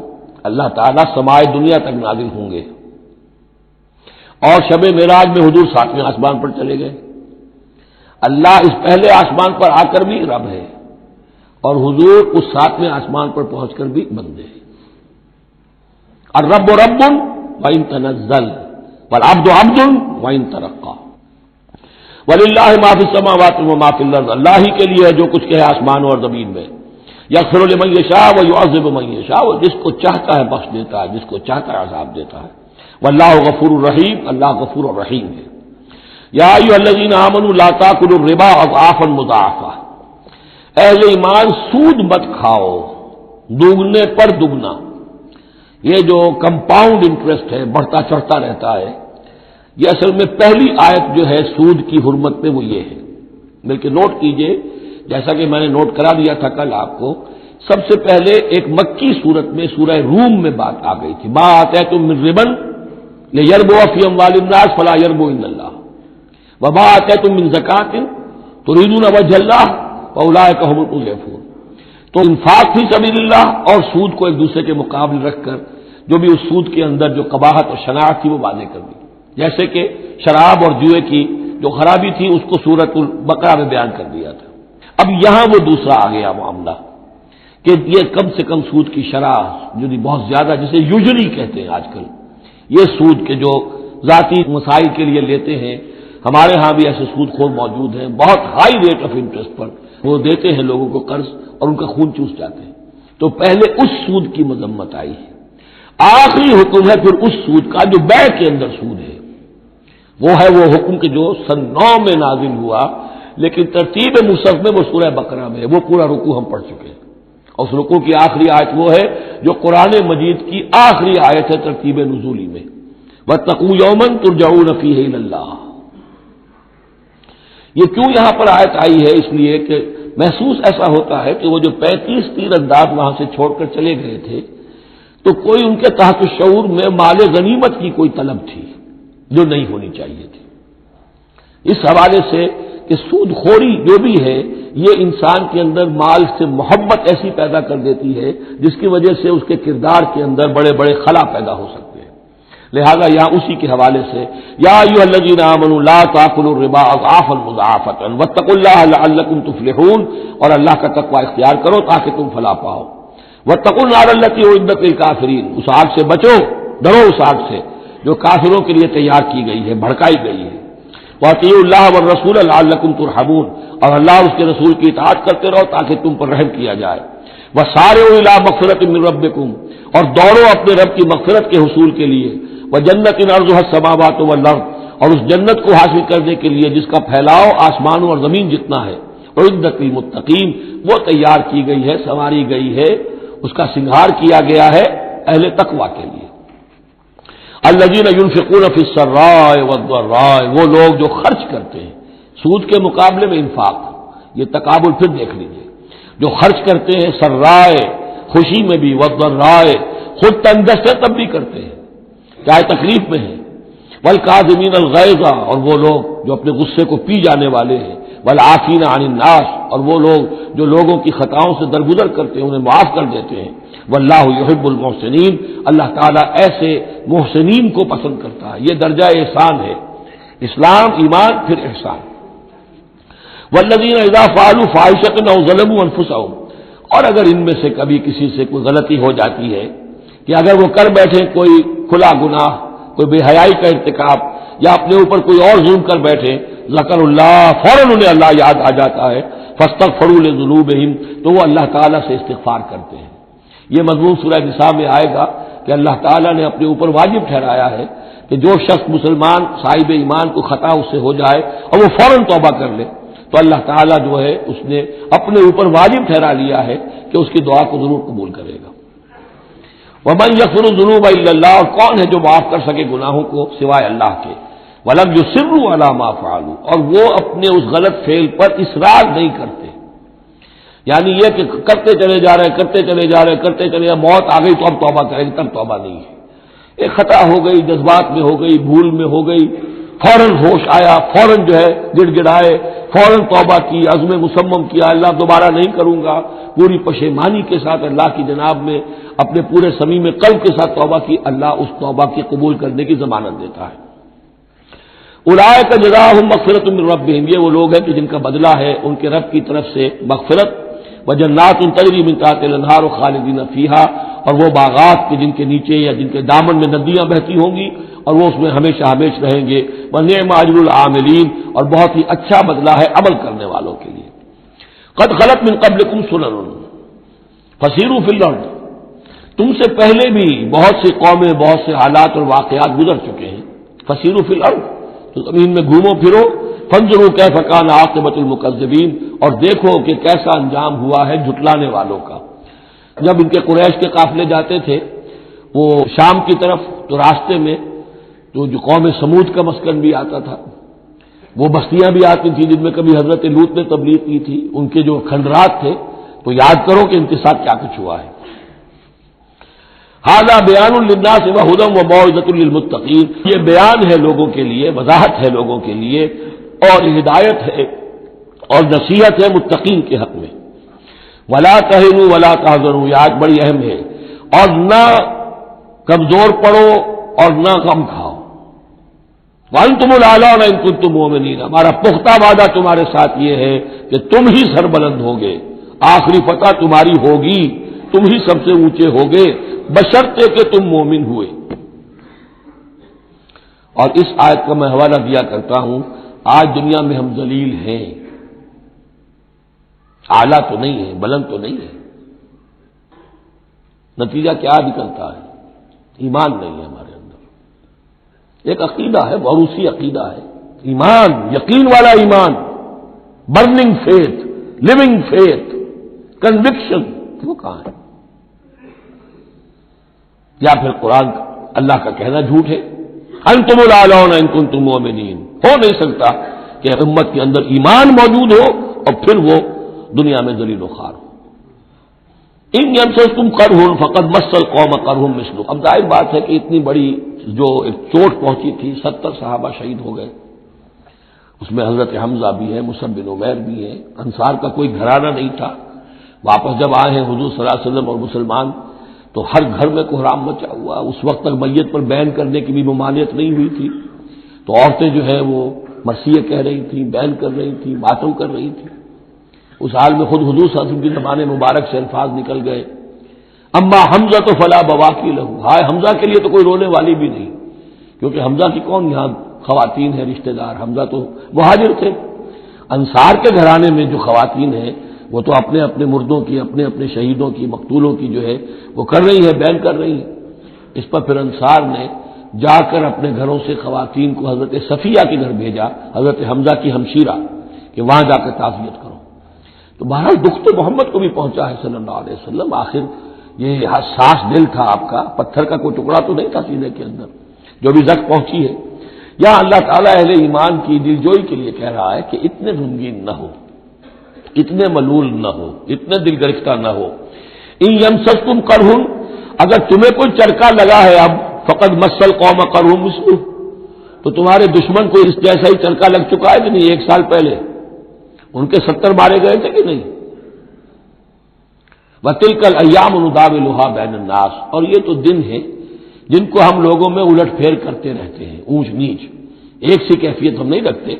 اللہ تعالیٰ سمائے دنیا تک نازل ہوں گے، اور شب معراج میں حضور 7ویں آسمان پر چلے گئے۔ اللہ اس پہلے آسمان پر آ کر بھی رب ہے، اور حضور اس 7ویں آسمان پر پہنچ کر بھی بندے ہیں۔ الرب رب وان تنزل والعبد عبد وان ترقى وللہ ما فی السماوات وما فی الارض، اللہ ہی کے لیے ہے جو کچھ کہ ہے آسمانوں اور زمین میں، یغفر لمن یشاء ویعذب من یشاء، وہ جس کو چاہتا ہے بخش دیتا ہے، جس کو چاہتا ہے عذاب دیتا ہے۔ واللہ غفور الرحیم، اللہ غفور الرحیم ہے۔ یا ایھا الذین آمنوا لا تاکلوا الربا اضعافا مضاعفہ، اہل ایمان سود مت کھاؤ دوگنے پر دگنا۔ یہ جو کمپاؤنڈ انٹرسٹ ہے، بڑھتا چڑھتا رہتا ہے، یہ اصل میں پہلی آیت جو ہے سود کی حرمت میں وہ یہ ہے۔ بلکہ نوٹ کیجئے، جیسا کہ میں نے نوٹ کرا دیا تھا کل آپ کو، سب سے پہلے ایک مکی صورت میں سورہ روم میں بات آ گئی تھی، ما آتیتم من ربا لیربو فی اموال الناس فلا یربو عند اللہ وما آتیتم من زکاۃ تریدون وجہ اللہ فاولئک هم المضعفون۔ تو انفاق فی سبیل اللہ اور سود کو ایک دوسرے کے مقابل رکھ کر جو بھی اس سود کے اندر جو قباحت اور شناعت تھی وہ واضح کر دی، جیسے کہ شراب اور جوئے کی جو خرابی تھی اس کو سورۃ البقرہ میں بیان کر دیا تھا۔ اب یہاں وہ دوسرا آ گیا معاملہ کہ یہ کم سے کم سود کی شرح جو بہت زیادہ، جسے یوزلی کہتے ہیں آج کل، یہ سود کے جو ذاتی مسائل کے لیے لیتے ہیں، ہمارے ہاں بھی ایسے سود خور موجود ہیں، بہت ہائی ریٹ آف انٹرسٹ پر، وہ دیتے ہیں لوگوں کو قرض اور ان کا خون چوس جاتے ہیں. تو پہلے اس سود کی مذمت آئی ہے. آخری حکم ہے پھر اس سود کا جو بیع کے اندر سود ہے. وہ ہے وہ حکم کہ جو سن 9 میں نازل ہوا، لیکن ترتیب مصحف میں وہ سورہ بقرہ میں ہے. وہ پورا رکوع ہم پڑھ چکے ہیں، اور اس رکوع کی آخری آیت وہ ہے جو قرآن مجید کی آخری آیت ہے ترتیب نزولی میں، وَاتَّقُوا يَوْمًا تُرْجَعُونَ فِيهِ إِلَى اللَّهِ. یہ کیوں یہاں پر آیت آئی ہے؟ اس لیے کہ محسوس ایسا ہوتا ہے کہ وہ جو 35 تیر انداز وہاں سے چھوڑ کر چلے گئے تھے تو کوئی ان کے تحت شعور میں مال غنیمت کی کوئی طلب تھی جو نہیں ہونی چاہیے تھی. اس حوالے سے کہ سود خوری جو بھی ہے یہ انسان کے اندر مال سے محبت ایسی پیدا کر دیتی ہے جس کی وجہ سے اس کے کردار کے اندر بڑے بڑے خلا پیدا ہو سکتے ہیں. لہذا یہاں اسی کے حوالے سے یا ایھا الذین آمنوا لا تاکلوا الربا اضعافا مضاعفۃ واتقوا اللہ لعلکم تفلحون، اور اللہ کا تقوی اختیار کرو تاکہ تم فلاح پاؤ. واتقوا النار التی اعدت للکافرین، اس آگ سے بچو، ڈرو اس آگ سے جو کافروں کے لیے تیار کی گئی ہے، بھڑکائی گئی ہے. واطیعوا اللہ والرسول لعلکم ترحمون، اور اللہ اس کے رسول کی اطاعت کرتے رہو تاکہ تم پر رحم کیا جائے. وسارعوا الی مغفرۃ من ربکم، اور دوڑو اپنے رب کی مغفرت کے حصول کے لیے. وجنت عرضها السماوات والارض، اور اس جنت کو حاصل کرنے کے لیے جس کا پھیلاؤ آسمانوں اور زمین جتنا ہے. اعدت للمتقین، وہ تیار کی گئی ہے، سنواری گئی ہے، اس کا سنگھار کیا گیا ہے اہل تقوی کے لیے. الذین ينفقون فی السراء والضراء، وہ لوگ جو خرچ کرتے ہیں سود کے مقابلے میں انفاق، یہ تقابل پھر دیکھ لیجیے، جو خرچ کرتے ہیں سرائے خوشی میں بھی، والضراء خود تنگست ہے تب بھی کرتے ہیں چاہے تکلیف میں ہیں. والکاظمین الغیظ، اور وہ لوگ جو اپنے غصے کو پی جانے والے ہیں. والعافین عن الناس، اور وہ لوگ جو لوگوں کی خطاؤں سے درگزر کرتے ہیں انہیں معاف کر دیتے ہیں. واللہ یحب المحسنین، اللہ تعالیٰ ایسے محسنین کو پسند کرتا ہے. یہ درجہ احسان ہے، اسلام، ایمان، پھر احسان. والذین اذا فعلوا فاحشۃ او ظلموا انفسهم، اور اگر ان میں سے کبھی کسی سے کوئی غلطی ہو جاتی ہے کہ اگر وہ کر بیٹھے کوئی کھلا گناہ، کوئی بے حیائی کا ارتکاب، یا اپنے اوپر کوئی اور ظلم کر بیٹھے، ذکر اللہ، فوراً انہیں اللہ یاد آ جاتا ہے. فاستغفروا لذنوبہم، تو وہ اللہ تعالیٰ سے استغفار کرتے ہیں. یہ مضمون سورہ نساء میں آئے گا کہ اللہ تعالیٰ نے اپنے اوپر واجب ٹھہرایا ہے کہ جو شخص مسلمان صاحب ایمان کو خطا اس سے ہو جائے اور وہ فوراً توبہ کر لے تو اللہ تعالیٰ جو ہے اس نے اپنے اوپر واجب ٹھہرا لیا ہے کہ اس کی دعا کو ضرور قبول کرے گا. وَمَن يَغْفِرُ الذُّنُوبَ إِلَّا اللَّهُ، اور کون ہے جو معاف کر سکے گناہوں کو سوائے اللہ کے. وَلَمْ يُصِرُّوا عَلَىٰ مَا فَعَلُوا، اور وہ اپنے اس غلط فعل پر اصرار نہیں کرتے، یعنی یہ کہ کرتے چلے جا رہے کرتے چلے جا رہے کرتے چلے جا، موت آ گئی تو اب توبہ کریں گے، تب توبہ نہیں ہے. ایک خطا ہو گئی، جذبات میں ہو گئی، بھول میں ہو گئی، فوراً ہوش آیا، فوراً جو ہے گڑ گڑائے، فوراً توبہ کی، عزم مصمم کیا اللہ دوبارہ نہیں کروں گا، پوری پشیمانی کے ساتھ اللہ کی جناب میں اپنے پورے صمیم قلب کے ساتھ توبہ کی، اللہ اس توبہ کی قبول کرنے کی ضمانت دیتا ہے. اولئک جزاؤہم مغفرۃ من ربہم، یہ وہ لوگ ہیں کہ جن کا بدلہ ہے ان کے رب کی طرف سے مغفرت. وجنات تجری من تحتها الانہار خالدین فیہا، اور وہ باغات کے جن کے نیچے یا جن کے دامن میں ندیاں بہتی ہوں گی اور وہ اس میں ہمیشہ ہمیشہ رہیں گے. ونعم اجر العاملین، اور بہت ہی اچھا بدلہ ہے عمل کرنے والوں کے لیے. قد خلت من قبلکم سنن فسیروا فی الارض، تم سے پہلے بھی بہت سی قومیں، بہت سے حالات اور واقعات گزر چکے ہیں. فسیروا فی الارض، تو زمین میں گھومو پھرو. فانظروا کیف کان عاقبۃ المکذبین، اور دیکھو کہ کیسا انجام ہوا ہے جھٹلانے والوں کا. جب ان کے قریش کے قافلے جاتے تھے وہ شام کی طرف تو راستے میں جو قوم سمود کا مسکن بھی آتا تھا، وہ بستیاں بھی آتی تھیں جن میں کبھی حضرت لوط نے تبلیغ کی تھی، ان کے جو کھنڈرات تھے. تو یاد کرو کہ ان کے ساتھ کیا کچھ ہوا ہے. ھذا بیان للناس وھدی وموعظۃ للمتقین، یہ بیان ہے لوگوں کے لیے، وضاحت ہے لوگوں کے لیے، اور ہدایت ہے اور نصیحت ہے متقین کے حق میں. ولا تہنوا ولا تحزنوا، یہ آج بڑی اہم ہے، اور نہ کمزور پڑو اور نہ غم کھاؤ. وانتم الاعلون ان کنتم مؤمنین، ہمارا پختہ وعدہ تمہارے ساتھ یہ ہے کہ تم ہی سربلند ہوگے، آخری فتح تمہاری ہوگی، تم ہی سب سے اونچے ہوگے بشرطے کہ تم مومن ہوئے. اور اس آیت کا میں حوالہ دیا کرتا ہوں، آج دنیا میں ہم ذلیل ہیں، اعلیٰ تو نہیں ہے، بلند تو نہیں ہے، نتیجہ کیا نکلتا ہے؟ ایمان نہیں ہے ہمارے اندر۔ ایک عقیدہ ہے، موروثی عقیدہ ہے، ایمان، یقین والا ایمان، burning faith, living faith, conviction, وہ کہاں ہے؟ یا پھر قرآن اللہ کا کہنا جھوٹ ہے، انتم الاعلون ان کنتم مؤمنین۔ ہو نہیں سکتا کہ امت کے اندر ایمان موجود ہو اور پھر وہ دنیا میں ذلیل و خوار ہو۔ ان یمسسکم قرح فقد مس القوم قرح مثلہ۔ اب ظاہر بات ہے کہ اتنی بڑی جو ایک چوٹ پہنچی تھی، 70 صحابہ شہید ہو گئے، اس میں حضرت حمزہ بھی ہے، مصعب بن عمیر بھی ہے، انصار کا کوئی گھرانہ نہیں تھا۔ واپس جب آئے ہیں حضور صلی اللہ علیہ وسلم اور مسلمان تو ہر گھر میں کوحرام مچا ہوا۔ اس وقت تک میت پر بیان کرنے کی بھی ممانعت نہیں ہوئی تھی، تو عورتیں جو ہے وہ مرثیے کہہ رہی تھیں، بیان کر رہی تھیں، ماتم کر رہی تھیں۔ اس حال میں خود حضور صلی اللہ علیہ وسلم کی زبان مبارک سے الفاظ نکل گئے، اما حمزہ تو فلا بواکی لہو، ہائے حمزہ کے لیے تو کوئی رونے والی بھی نہیں، کیونکہ حمزہ کی کون یہاں خواتین ہیں رشتہ دار؟ حمزہ تو مہاجر تھے۔ انصار کے گھرانے میں جو خواتین ہیں وہ تو اپنے اپنے مردوں کی، اپنے اپنے شہیدوں کی، مقتولوں کی جو ہے وہ کر رہی ہے، بیان کر رہی ہیں۔ اس پر پھر انصار نے جا کر اپنے گھروں سے خواتین کو حضرت صفیہ کے گھر بھیجا، حضرت حمزہ کی ہمشیرہ، کہ وہاں جا کر تعزیت کرو۔ تو بہرحال دکھ تو محمد کو بھی پہنچا ہے صلی اللہ علیہ وسلم، آخر یہ حساس دل تھا آپ کا، پتھر کا کوئی ٹکڑا تو نہیں تھا سینے کے اندر، جو بھی زخم پہنچی ہے۔ یا اللہ تعالیٰ اہل ایمان کی دلجوئی کے لیے کہہ رہا ہے کہ اتنے غمگین نہ ہو، اتنے ملول نہ ہو، اتنے دل گرفتہ نہ ہو۔ ان یمسسکم قرح، اگر تمہیں کوئی چرکا لگا ہے اب، فقد مس القوم قرح مثلہ، تو تمہارے دشمن کو اس جیسا ہی چرکا لگ چکا ہے کہ نہیں؟ 1 سال پہلے ان کے 70 مارے گئے تھے کہ نہیں؟ وَتِلْكَ الْأَيَّامُ نُدَاوِلُهَا بَيْنَ النَّاسِ، اور یہ تو دن ہیں جن کو ہم لوگوں میں الٹ پھیر کرتے رہتے ہیں، اونچ نیچ، ایک سی کیفیت ہم نہیں رکھتے۔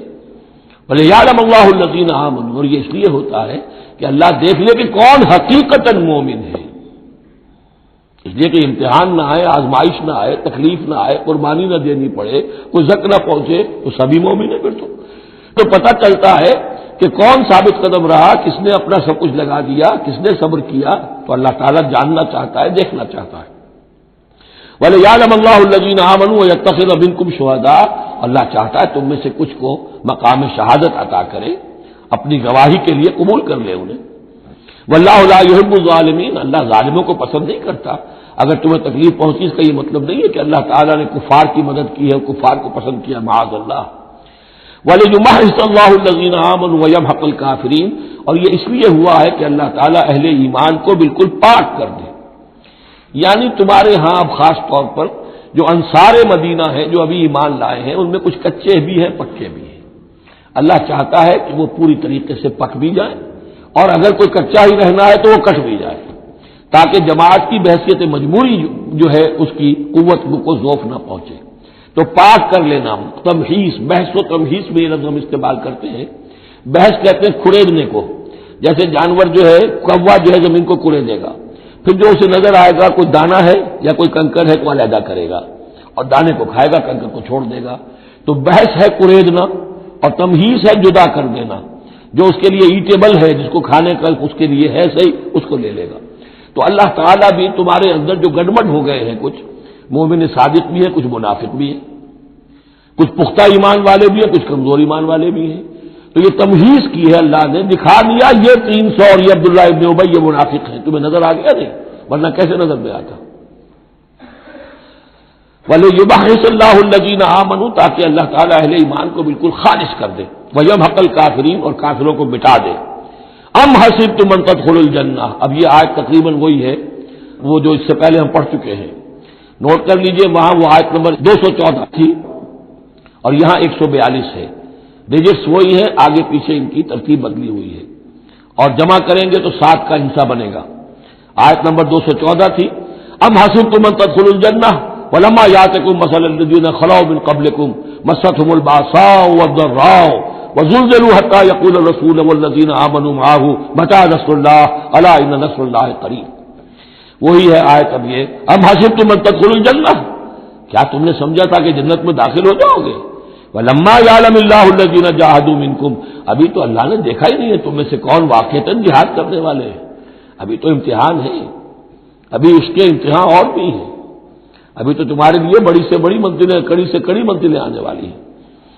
وَلِيَعْلَمَ اللَّهُ الَّذِينَ آمَنُوا، اور یہ اس لیے ہوتا ہے کہ اللہ دیکھ لے کہ کون حقیقتاً مومن ہے، اس لیے کہ امتحان نہ آئے، آزمائش نہ آئے، تکلیف نہ آئے، قربانی نہ دینی پڑے، کوئی زک نہ پہنچے تو سبھی مومن ہیں۔ پھر تو پتہ چلتا ہے کہ کون ثابت قدم رہا، کس نے اپنا سب کچھ لگا دیا، کس نے صبر کیا۔ تو اللہ تعالیٰ جاننا چاہتا ہے، دیکھنا چاہتا ہے۔ وَلِيَعْلَمَ اللَّهُ الَّذِينَ آمَنُوا وَيَتَّخِذَ مِنكُمْ شُهَدَاءَ، اللہ چاہتا ہے تم میں سے کچھ کو مقام شہادت عطا کرے، اپنی گواہی کے لیے قبول کر لے انہیں۔ وَاللَّهُ لَا يُحِبُّ الظَّالِمِينَ، اللہ ظالموں کو پسند نہیں کرتا۔ اگر تمہیں تکلیف پہنچی اس کا یہ مطلب نہیں ہے کہ اللہ تعالیٰ نے کفار کی مدد کی ہے، کفار کو پسند کیا، معاذ اللہ۔ وَلِيُمَحِّصَ اللَّهُ الَّذِينَ آمَنُوا وَيَمْحَقَ الْكَافِرِينَ، اور یہ اس لیے ہوا ہے کہ اللہ تعالیٰ اہل ایمان کو بالکل پاک کر دے۔ یعنی تمہارے ہاں اب خاص طور پر جو انصار مدینہ ہیں، جو ابھی ایمان لائے ہیں، ان میں کچھ کچے بھی ہیں، پکے بھی ہیں۔ اللہ چاہتا ہے کہ وہ پوری طریقے سے پک بھی جائیں، اور اگر کوئی کچا ہی رہنا ہے تو وہ کٹ بھی جائے، تاکہ جماعت کی بحثیت مجموعی جو ہے اس کی قوت کو ذوف نہ پہنچے۔ تو پاک کر لینا، تمحیص، بحث و تمحیص میں یہ لفظ ہم استعمال کرتے ہیں۔ بحث کہتے ہیں کھڑیدنے کو، جیسے جانور جو ہے، کوا جو ہے زمین کو کھڑے دے گا، پھر جو اسے نظر آئے گا کوئی دانا ہے یا کوئی کنکر ہے تو علیحدہ کرے گا، اور دانے کو کھائے گا، کنکر کو چھوڑ دے گا۔ تو بحث ہے کھڑیدنا، اور تمحیص ہے جدا کر دینا۔ جو اس کے لیے ایٹیبل ہے، جس کو کھانے کا اس کے لیے ہے صحیح، اس کو لے لے گا۔ تو اللہ تعالیٰ بھی تمہارے اندر جو گڑبڑ ہو گئے ہیں، کچھ مومن صادق بھی ہیں، کچھ منافق بھی ہیں، کچھ پختہ ایمان والے بھی ہیں، کچھ کمزور ایمان والے بھی ہیں، تو یہ تمحیص کی ہے اللہ نے، دکھا دیا یہ 300 اور یہ عبداللہ ابن ابی یہ منافق ہیں، تمہیں نظر آ گیا نہیں؟ ورنہ کیسے نظر میں آتا؟ وَلِيُمَحِّصَ اللَّهُ الَّذِينَ آمَنُوا، تاکہ اللہ تعالیٰ اہل ایمان کو بالکل خالص کر دے، وَيَمْحَقَ الْكَافِرِينَ، اور کافروں کو مٹا دے۔ ام حسبتم ان تدخلوا الجنہ، اب یہ آیت تقریباً وہی ہے وہ جو اس سے پہلے ہم پڑھ چکے ہیں، نوٹ کر لیجئے، وہاں وہ آیت نمبر 214 تھی اور یہاں 142 ہے، ڈیجٹس وہی ہے، آگے پیچھے ان کی ترتیب بدلی ہوئی ہے، اور جمع کریں گے تو 7 کا حصہ بنے گا۔ آیت نمبر 214 تھی، ام حسبتم ان تدخلوا الجنہ ولما یاتکم مثل الذین خلوا من قبلکم مستهم الباساء والضراء وزلزلوا حتى يقول الرسول والذین آمنوا معه متى نصر الله الا ان نصر الله قریب۔ وہی ہے آیت اب یہ، ام حسبتم ان تدخلوا الجنہ، کیا تم نے سمجھا تھا کہ جنت میں داخل ہو جاؤ گے؟ وَلَمَّا يَعْلَمِ اللَّهُ الَّذِينَ جَاهَدُوا مِنكُمْ، ابھی تو اللہ نے دیکھا ہی نہیں ہے تم میں سے کون واقعتاً جہاد کرنے والے ہیں. ابھی تو امتحان ہے، ابھی اس کے امتحان اور بھی ہیں. ابھی تو تمہارے لیے بڑی سے بڑی منزلیں، کڑی سے کڑی منزلیں آنے والی ہیں.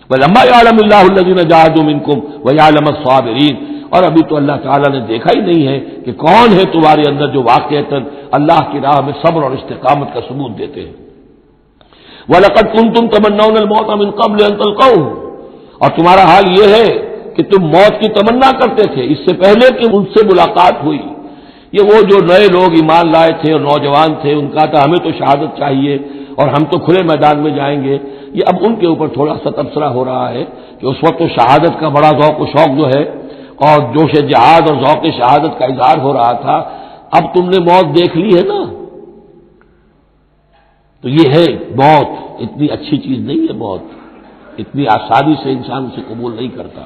وَلَمَّا يَعْلَمِ اللَّهُ الَّذِينَ جَاهَدُوا مِنكُمْ وَيَعْلَمَ الصَّابِرِينَ، اور ابھی تو اللہ تعالیٰ نے دیکھا ہی نہیں ہے کہ کون ہے تمہارے اندر جو واقعتاً اللہ کی راہ میں صبر اور استقامت کا ثبوت دیتے ہیں. وَلَقَدْ كُنْتُمْ تَمَنَّوْنَ الْمَوْتَ مِنْ قَبْلِ أَنْ تَلْقَوْهُ، اور تمہارا حال یہ ہے کہ تم موت کی تمنا کرتے تھے اس سے پہلے کہ ان سے ملاقات ہوئی. یہ وہ جو نئے لوگ ایمان لائے تھے اور نوجوان تھے، ان کا تھا ہمیں تو شہادت چاہیے اور ہم تو کھلے میدان میں جائیں گے. یہ اب ان کے اوپر تھوڑا سا تبصرہ ہو رہا ہے کہ اس وقت تو شہادت کا بڑا ذوق و شوق جو ہے اور جوش جہاد اور ذوق شہادت کا اظہار ہو رہا تھا، اب تم نے موت دیکھ لی ہے نا. تو یہ ہے موت، اتنی اچھی چیز نہیں ہے موت، اتنی آسانی سے انسان اسے قبول نہیں کرتا.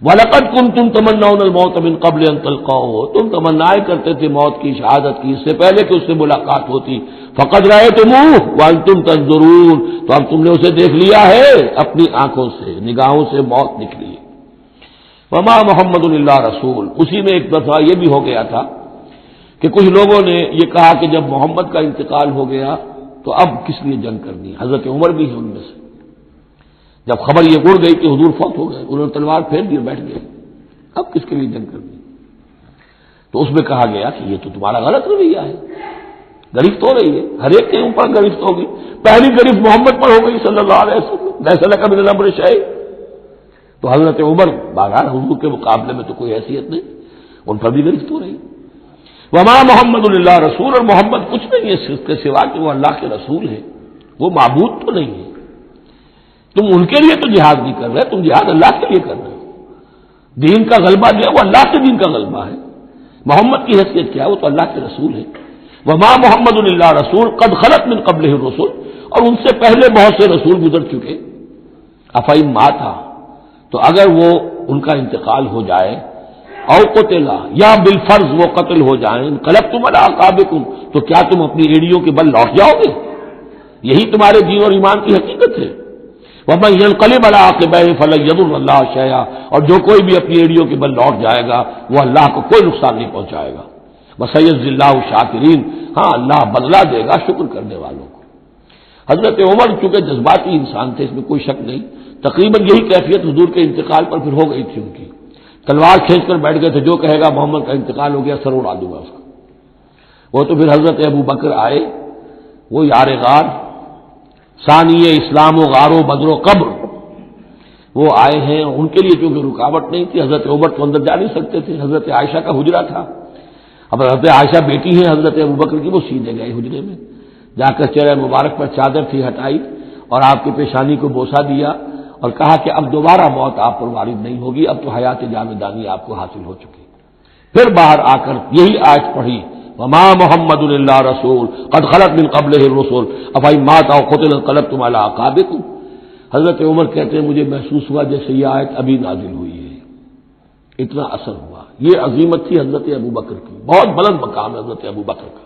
وَلَقَدْ كُنْتُمْ تَمَنَّوْنَ الْمَوْتَ مِنْ قَبْلِ أَنْ تَلْقَوْهُ، تم تمنائیں کرتے تھے موت کی، شہادت کی، اس سے پہلے کہ اس سے ملاقات ہوتی. فَقَدْ رَأَيْتُمُوهُ وَأَنْتُمْ تَنظُرُونَ، تو اب تم نے اسے دیکھ لیا ہے اپنی آنکھوں سے، نگاہوں سے موت نکلی. وَمَا مُحَمَّدٌ إِلَّا رَسُولٌ، اسی میں ایک دفعہ یہ بھی ہو گیا تھا کہ کچھ لوگوں نے یہ کہا کہ جب محمد کا انتقال ہو گیا تو اب کس لیے جنگ کرنی. حضرت عمر بھی ہے ان میں سے. جب خبر یہ اڑ گئی کہ حضور فوت ہو گئے، انہوں نے تلوار پھیر دی، بیٹھ گئے. اب کس کے لیے جنگ کرنی؟ تو اس میں کہا گیا کہ یہ تو تمہارا غلط رویہ ہے، گرفت ہو رہی ہے، ہر ایک کے اوپر گرفت ہوگی. پہلی گرفت محمد پر ہو گئی صلی اللہ علیہ وسلم، ليس لك من الامر شيء. تو حضرت عمر بہرحال حضور کے مقابلے میں تو کوئی حیثیت نہیں، ان پر بھی گرفت ہو رہی. وما محمد الا رسول، اور محمد کچھ نہیں ہے اس کے سوا کہ وہ اللہ کے رسول ہے، وہ معبود تو نہیں ہے. تم ان کے لیے تو جہاد نہیں کر رہے، تم جہاد اللہ کے لیے کر رہے ہو. دین کا غلبہ جو ہے وہ اللہ کے دین کا غلبہ ہے. محمد کی حیثیت کیا ہے؟ وہ تو اللہ کے رسول ہے. وما محمد الا رسول قد خلت من قبلہ الرسل، اور ان سے پہلے بہت سے رسول گزر چکے. افئن مات، تو اگر وہ ان کا انتقال ہو جائے، او قتلا، یا بالفرض وہ قتل ہو جائیں، انقلبتم علی اعقابکم، تو کیا تم اپنی ایڑیوں کے بل لوٹ جاؤ گے؟ یہی تمہارے دین اور ایمان کی حقیقت ہے. وَمَن يَنقَلِبْ عَلَىٰ عَقِبَيْهِ فَلَن يَضُرَّ اللَّهَ شَيْئًا، اور جو کوئی بھی اپنی ایڑیوں کے بل لوٹ جائے گا وہ اللہ کو کوئی نقصان نہیں پہنچائے گا. وَسَيَجْزِي اللَّهُ الشَّاكِرِينَ، ہاں اللہ بدلہ دے گا شکر کرنے والوں کو. حضرت عمر چونکہ جذباتی انسان تھے، اس میں کوئی شک نہیں، تقریباً یہی کیفیت حضور کے انتقال پر پھر ہو گئی تھی ان کی. تلوار کھینچ کر بیٹھ گئے تھے، جو کہے گا محمد کا انتقال ہو گیا سر اڑا دوں گا اس کا. وہ تو پھر حضرت ابو بکر آئے، وہ یار غار، ثانی اسلام و غار و بدر و قبر، وہ آئے ہیں. ان کے لیے چونکہ رکاوٹ نہیں تھی، حضرت عمر تو اندر جا نہیں سکتے تھے، حضرت عائشہ کا حجرہ تھا. اب حضرت عائشہ بیٹی ہیں حضرت ابوبکر کی، وہ سیدھے گئے حجرے میں، جا کر چہرہ مبارک پر چادر تھی ہٹائی اور آپ کی پیشانی کو بوسہ دیا اور کہا کہ اب دوبارہ موت آپ پر وارد نہیں ہوگی، اب تو حیات جاویدانی آپ کو حاصل ہو چکی. پھر باہر آ کر یہی آیت پڑھی، وما محمد الا رسول قد خلت من قبلہ الرسل افئن مات او قتل انقلبتم علی اعقابکم. حضرت عمر کہتے ہیں مجھے محسوس ہوا جیسے یہ آیت ابھی نازل ہوئی ہے، اتنا اثر ہوا. یہ عظیمت تھی حضرت ابوبکر کی، بہت بلند مقام ہے حضرت ابوبکر کا.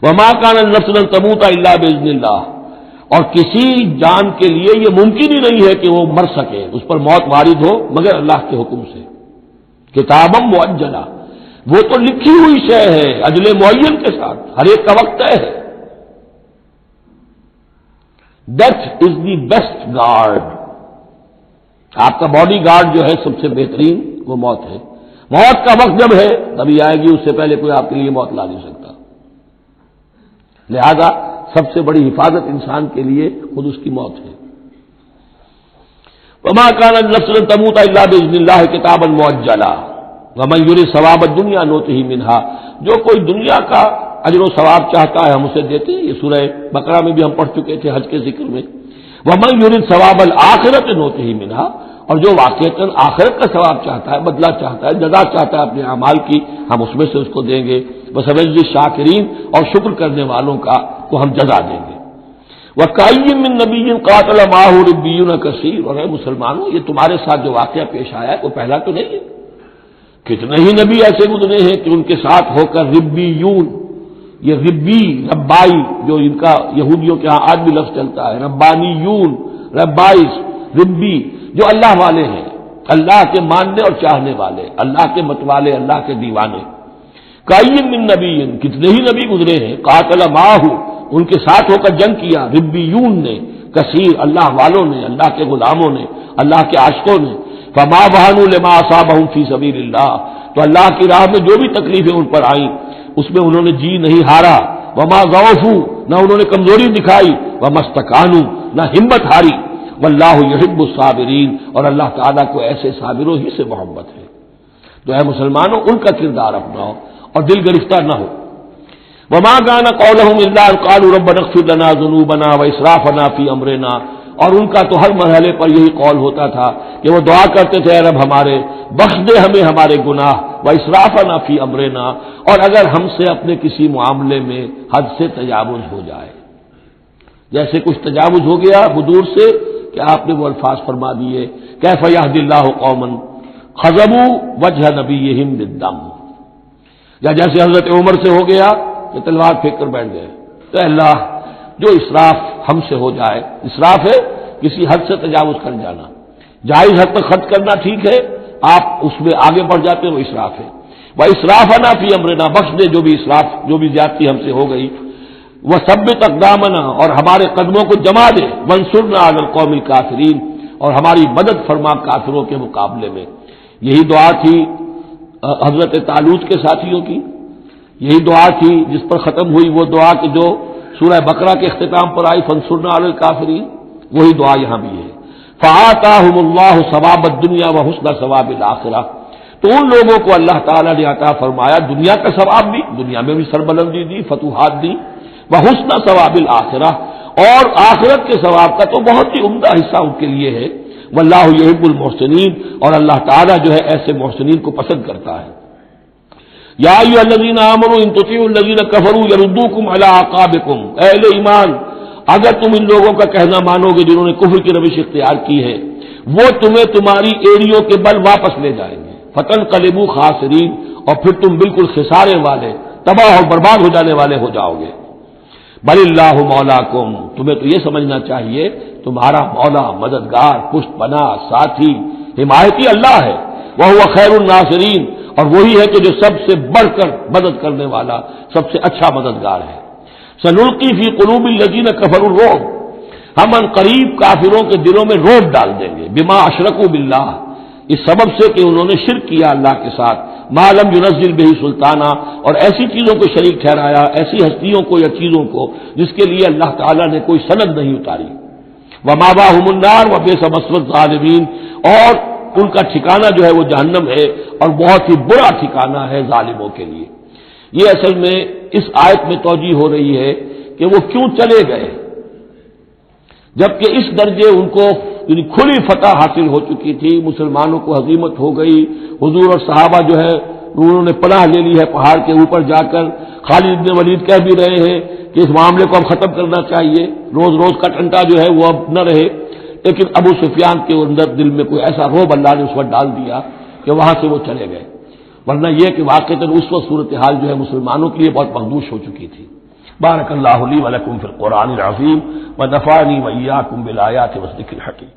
وما كان النفس ان تموت الا باذن اللہ، اور کسی جان کے لیے یہ ممکن ہی نہیں ہے کہ وہ مر سکے، اس پر موت وارد ہو مگر اللہ کے حکم سے. کتابا مؤجلہ، وہ تو لکھی ہوئی شے ہے اجل معین کے ساتھ، ہر ایک کا وقت طے ہے. Death is the best guard, آپ کا باڈی گارڈ جو ہے سب سے بہترین وہ موت ہے. موت کا وقت جب ہے تبھی آئے گی، اس سے پہلے کوئی آپ کے لیے موت لا نہیں سکتا. لہذا سب سے بڑی حفاظت انسان کے لیے خود اس کی موت ہے. وما كان النفس ان تموت الا باذن الله كتابا مؤجلا ومن يريد ثواب الدنيا نؤته منها، جو کوئی دنیا کا اجر و ثواب چاہتا ہے ہم اسے دیتے ہیں. یہ سورہ بقرہ میں بھی ہم پڑھ چکے تھے حج کے ذکر میں. ومن يريد ثواب الآخرة نؤته منها، اور جو واقعتاً آخرت کا ثواب چاہتا ہے، بدلہ چاہتا ہے، جزا چاہتا ہے اپنے اعمال کی، ہم اس میں سے اس کو دیں گے. وسنجزی الشاکرین، اور شکر کرنے والوں کا کو ہم جزا دیں گے. وَكَأَيٍّ مِّن نَّبِيٍّ قَاتَلَ مَعَهُ رِبِّيُّونَ كَثِيرٌ، اور اے مسلمانوں یہ تمہارے ساتھ جو واقعہ پیش آیا ہے وہ پہلا تو نہیں ہے. کتنے ہی نبی ایسے گزرے ہیں کہ ان کے ساتھ ہو کر ربیون، یہ ربی ربائی جو ان کا یہودیوں کے ہاں آج بھی لفظ چلتا ہے، ربانیون ربائز ربی جو اللہ والے ہیں، اللہ کے ماننے اور چاہنے والے، اللہ کے متوالے، اللہ کے دیوانے. کائین من نبی، کتنے ہی نبی گزرے ہیں، قاتل معہ، ان کے ساتھ ہو کر جنگ کیا، ربیون نے، کثیر اللہ والوں نے، اللہ کے غلاموں نے، اللہ کے عاشقوں نے. فما وہنوا لما اصابہم فی سبیل اللہ، تو اللہ کی راہ میں جو بھی تکلیفیں ان پر آئیں اس میں انہوں نے جی نہیں ہارا. وما ضعفوا، نہ انہوں نے کمزوری دکھائی. وما استکانوا، نہ ہمت ہاری. واللہ یحب الصابرین، اور اللہ تعالیٰ کو ایسے صابروں ہی سے محبت ہے. تو اے مسلمانوں، ان کا کردار اپناؤ اور دل گرفتہ نہ ہو. وما كان قولهم الا ان قالوا ربنا اغفر لنا ذنوبنا واسرافنا في امرنا، اور ان کا تو ہر مرحلے پر یہی قول ہوتا تھا کہ وہ دعا کرتے تھے، اے رب ہمارے بخش دے ہمیں ہمارے گناہ، واسرافنا في امرنا، اور اگر ہم سے اپنے کسی معاملے میں حد سے تجاوز ہو جائے، جیسے کچھ تجاوز ہو گیا بدور سے کہ آپ نے وہ الفاظ فرما دیے کیف یہدی اللہ قوما خذبوا وجہ نبیہم بالدم، یا جیسے حضرت عمر سے ہو گیا کہ تلوار پھینک کر بیٹھ گئے. تو اللہ جو اسراف ہم سے ہو جائے، اسراف ہے کسی حد سے تجاوز کر جانا، جائز حد تک خرچ کرنا ٹھیک ہے، آپ اس میں آگے بڑھ جاتے ہیں وہ اسراف ہے. وہ اسرافنا فی امرنا، بخش دے جو بھی اسراف، جو بھی زیادتی ہم سے ہو گئی. وہ ثبت اقدامنا، اور ہمارے قدموں کو جما دے. وانصرنا علی القوم الکافرین، اور ہماری مدد فرما کافروں کے مقابلے میں. یہی دعا تھی حضرت طالوت کے ساتھیوں کی، یہی دعا تھی جس پر ختم ہوئی وہ دعا کہ جو سورہ بقرہ کے اختتام پر آئی فانصرنا علی الکافرین، وہی دعا یہاں بھی ہے. فآتاہم اللہ ثواب الدنیا وحسن ثواب الآخرہ، تو ان لوگوں کو اللہ تعالیٰ نے عطا فرمایا دنیا کا ثواب بھی، دنیا میں بھی سربلندی دی، فتوحات دی، وحسن ثواب الآخرہ، اور آخرت کے ثواب کا تو بہت ہی عمدہ حصہ ان کے لیے ہے. واللہ یحب المحسنین، اور اللہ تعالیٰ جو ہے ایسے محسنین کو پسند کرتا ہے. یا ایھا الذین آمنوا ان تطیعوا الذین کفروا یردوکم علی اعقابکم، اے اہل ایمان اگر تم ان لوگوں کا کہنا مانو گے جنہوں نے کفر کی روش اختیار کی ہے، وہ تمہیں تمہاری ایڑیوں کے بل واپس لے جائیں گے. فتنقلبوا خاسرین، اور پھر تم بالکل خسارے والے، تباہ اور برباد ہو جانے والے ہو جاؤ گے. بل اللہ مولاکم، تمہیں تو یہ سمجھنا چاہیے تمہارا مولا، مددگار، پشت پناہ، ساتھی، حمایتی اللہ ہے. وہو خیر الناصرین، اور وہی ہے کہ جو سب سے بڑھ کر مدد کرنے والا، سب سے اچھا مددگار ہے. سنلقی فی قلوب الذین کفروا الرعب، ہم ان قریب کافروں کے دلوں میں رعب ڈال دیں گے. بما اشرکوا باللہ، اس سبب سے کہ انہوں نے شرک کیا اللہ کے ساتھ. ما لم ينزل به سلطانہ، اور ایسی چیزوں کو شریک ٹھہرایا، ایسی ہستیوں کو یا چیزوں کو جس کے لیے اللہ تعالیٰ نے کوئی سند نہیں اتاری. ومأواہم النار وبئس مثوى الظالمین، اور ان کا ٹھکانہ جو ہے وہ جہنم ہے، اور بہت ہی برا ٹھکانہ ہے ظالموں کے لیے. یہ اصل میں اس آیت میں توجیہ ہو رہی ہے کہ وہ کیوں چلے گئے جبکہ اس درجے ان کو یعنی کھلی فتح حاصل ہو چکی تھی، مسلمانوں کو ہزیمت ہو گئی. حضور اور صحابہ جو ہے انہوں نے پناہ لے لی ہے پہاڑ کے اوپر جا کر. خالد بن ولید کہہ بھی رہے ہیں کہ اس معاملے کو اب ختم کرنا چاہیے، روز روز کا ٹنٹا جو ہے وہ اب نہ رہے. لیکن ابو سفیان کے اندر دل میں کوئی ایسا رعب اللہ نے اس وقت ڈال دیا کہ وہاں سے وہ چلے گئے. ورنہ یہ کہ واقعتاً اس وقت صورتحال جو ہے مسلمانوں کے لیے بہت مخدوش ہو چکی تھی. بارک اللہ لی ولکم فی القرآن العظیم ونفعنی وإیاکم بالآیات والذکر الحکیم.